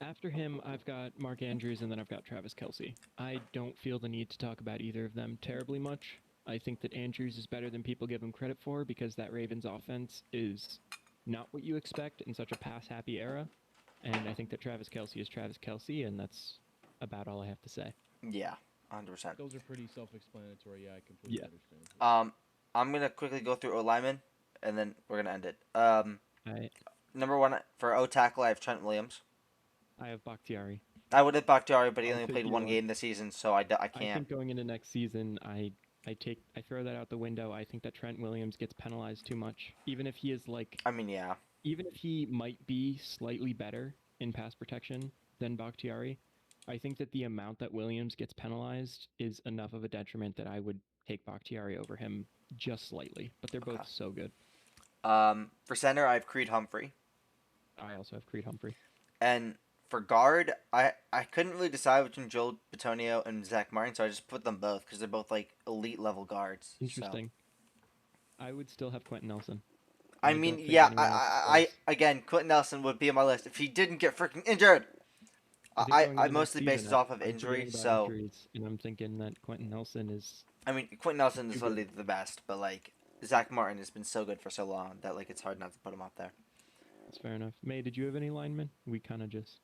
After him, I've got Mark Andrews and then I've got Travis Kelsey. I don't feel the need to talk about either of them terribly much. I think that Andrews is better than people give him credit for because that Ravens offense is not what you expect in such a pass-happy era. And I think that Travis Kelsey is Travis Kelsey, and that's about all I have to say. Yeah, 100%. Those are pretty self-explanatory. Yeah, I completely Yeah. understand. I'm gonna quickly go through O lineman, and then we're gonna end it. I Number 1 for O tackle, I have Trent Williams. I have Bakhtiari. I would have Bakhtiari, but he I'll only take played you 1 on. game this season, so I I can't. think going into next season, I throw that out the window. I think that Trent Williams gets penalized too much. Even if he is like, I mean, yeah, even if he might be slightly better in pass protection than Bakhtiari, I think that the amount that Williams gets penalized is enough of a detriment that I would take Bakhtiari over him just slightly. But they're okay. both so good. For center, I have Creed Humphrey, I also have Creed Humphrey. and for guard, I couldn't really decide between Joel Bitonio and Zach Martin, so I just put them both because they're both like elite level guards. Interesting. I would still have Quentin Nelson. I don't mean, think yeah, anyone else is I close. again, Quentin Nelson would be on my list if he didn't get freaking injured. I think going I into next mostly base season, this off of I'm injury, forgetting about so injuries, and I'm thinking that Quentin Nelson is I mean, Quentin Nelson is too good. literally the best, but like Zach Martin has been so good for so long that like it's hard not to put him up there. That's fair enough. May, did you have any linemen? We kind of just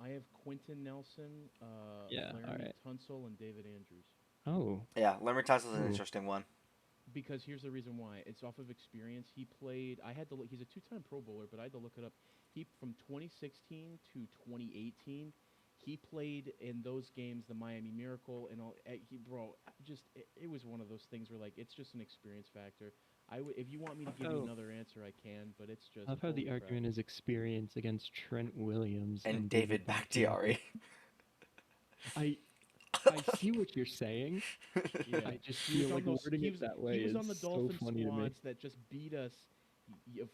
I have Quentin Nelson, Yeah, Laramie alright. Tunsil, and David Andrews. Oh, Yeah, Leonard Tunsil is an Ooh. interesting one. Because here's the reason why. It's off of experience. He played. I had to look. He's a two-time Pro Bowler, but I had to look it up. He from 2016 to 2018, he played in those games, the Miami Miracle, and all. It was one of those things where like it's just an experience factor. If you want me to give you Oh. another answer, I can, but it's just. I love how the holy crap. argument is experience against Trent Williams And David Bakhtiari. I I see what you're saying. Yeah, I just he was feel on like those. wording He it was that way he was is on the so Dolphin funny to me. squads that just beat us.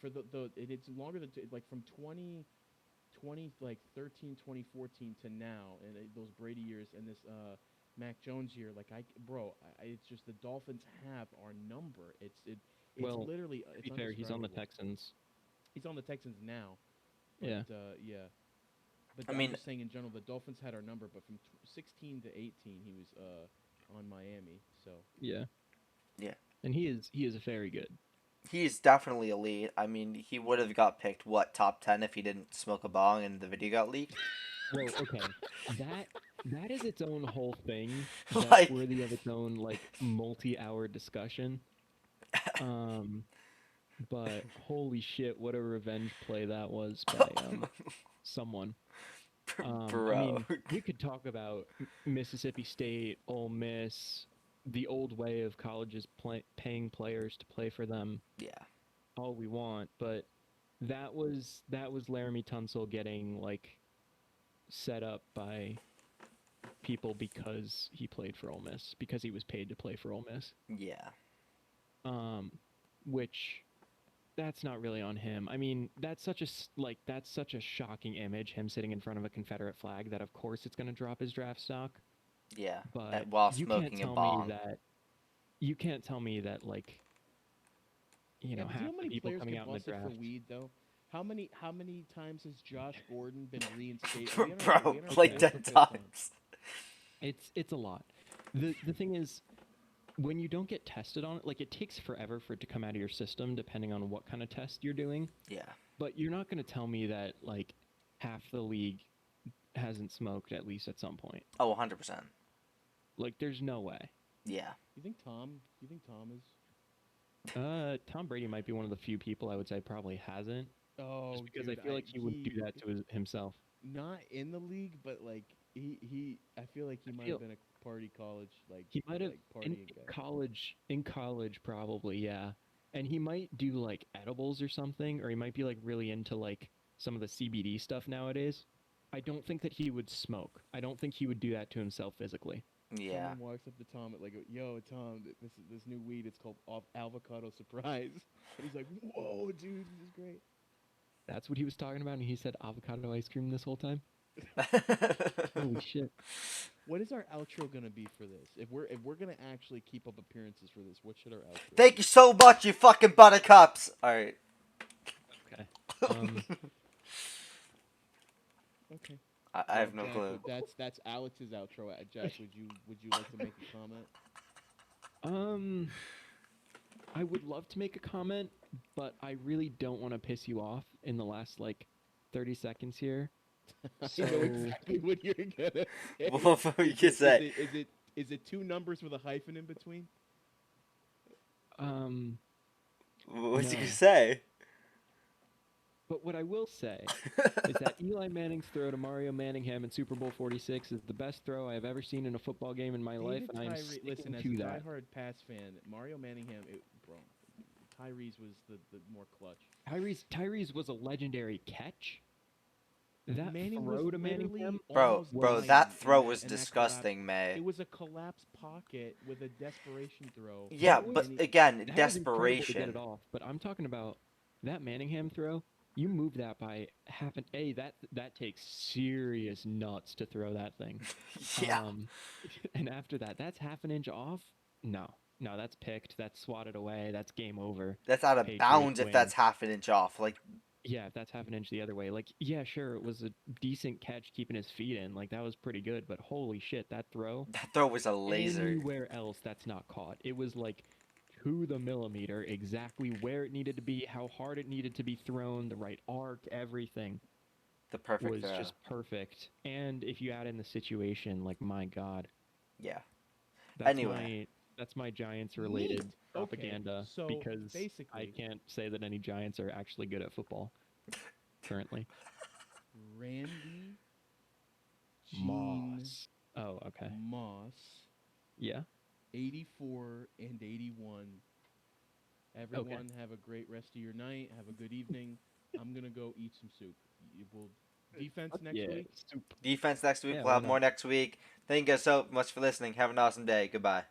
For it's longer than like from 20 like 13, 2014 to now, and those Brady years and this Mac Jones year. Like it's just the Dolphins have our number. It's Well, literally to it's be fair, he's on the undescribable. Texans. He's on the Texans now, but Yeah. yeah. But I I'm mean, just saying in general, the Dolphins had our number. But from 16 to 18, he was on Miami. So Yeah. yeah, And he is very good. he's definitely elite. I mean, he would have got picked top 10 if he didn't smoke a bong and the video got leaked. Well, okay. That is its own whole thing that's Like, worthy of its own like multi-hour discussion. Um but holy shit, what a revenge play that was by someone. I bro. mean, we could talk about Mississippi State, Ole Miss, the old way of colleges paying players to play for them Yeah. all we want, but that was Laramie Tunsil getting like set up by people because he played for Ole Miss, because he was paid to play for Ole Miss. Yeah. Um, which that's not really on him. I mean, that's such a shocking image, him sitting in front of a Confederate flag, that of course it's going to drop his draft stock. Yeah. But While you can't smoking a tell me bong. that like yeah, but do you half know how the many people players coming get out in the busted for draft. weed though? How many times has Josh Gordon been reinstated? Bro, like 10 times. It's a lot. The thing is, when you don't get tested on it, like it takes forever for it to come out of your system, depending on what kind of test you're doing. Yeah. But you're not going to tell me that like half the league hasn't smoked at least at some point. Oh, 100%. Like, there's no way. Yeah. You think Tom is? Tom Brady might be one of the few people I would say probably hasn't. Oh, Just because dude, I feel like he wouldn't do that to himself. not in the league, but like he I feel like he might have been a party college like He might have like in partying guy. college. In college, probably, yeah. And he might do like edibles or something, or he might be like really into like some of the CBD stuff nowadays. I don't think that he would smoke. I don't think he would do that to himself physically. Yeah. Someone walks up to Tom at like, "Yo, Tom, this new weed. It's called Avocado Surprise," and he's like, "Whoa, dude, this is great." That's what he was talking about, and he said avocado ice cream this whole time. Holy shit! What is our outro gonna be for this? If we're gonna actually keep up appearances for this, what should our outro? Thank you so much, you fucking buttercups. All right. Okay. Okay. I have no Jack, clue. That's Alex's outro. Jack, would you like to make a comment? I would love to make a comment, but I really don't want to piss you off in the last like 30 seconds here. So I know exactly what you're gonna say. What were you gonna say? Is it two numbers with a hyphen in between? What's he no. gonna say? But what I will say is that Eli Manning's throw to Mario Manningham in Super Bowl 46 is the best throw I have ever seen in a football game in my life, and I am sticking listen, as to a that. diehard Pats fan, Mario Manningham, Tyrese was the more clutch. Tyrese was a legendary catch. That Manning throw was to literally Manningham, almost Bro, dying that throw in was that disgusting, May. It was a collapsed pocket with a desperation throw. Yeah, but again, that was incredible to desperation. get it off. But I'm talking about that Manningham throw. You move that by half an A. That takes serious nuts to throw that thing. Yeah. And after that, that's half an inch off. No, that's picked. That's swatted away. That's game over. That's out of Patriots bounds if win. that's half an inch off. Like, Yeah, if that's half an inch the other way. Like, yeah, sure, it was a decent catch keeping his feet in. Like, that was pretty good. But holy shit, that throw. that throw was a laser. Anywhere else, that's not caught. It was like to the millimeter, exactly where it needed to be, how hard it needed to be thrown, the right arc, everything. The perfect was throw. just perfect. And if you add in the situation, like, my God. Yeah. That's my Giants related propaganda, okay, so because basically, I can't say that any Giants are actually good at football currently. Randy Moss. Oh, okay. Moss. Yeah. 84 and 81. Everyone have a great rest of your night. Have a good evening. I'm going to go eat some soup. Defense next Yeah. week. Defense next week. Yeah, We'll why have more not? next week. Thank you guys so much for listening. Have an awesome day. Goodbye.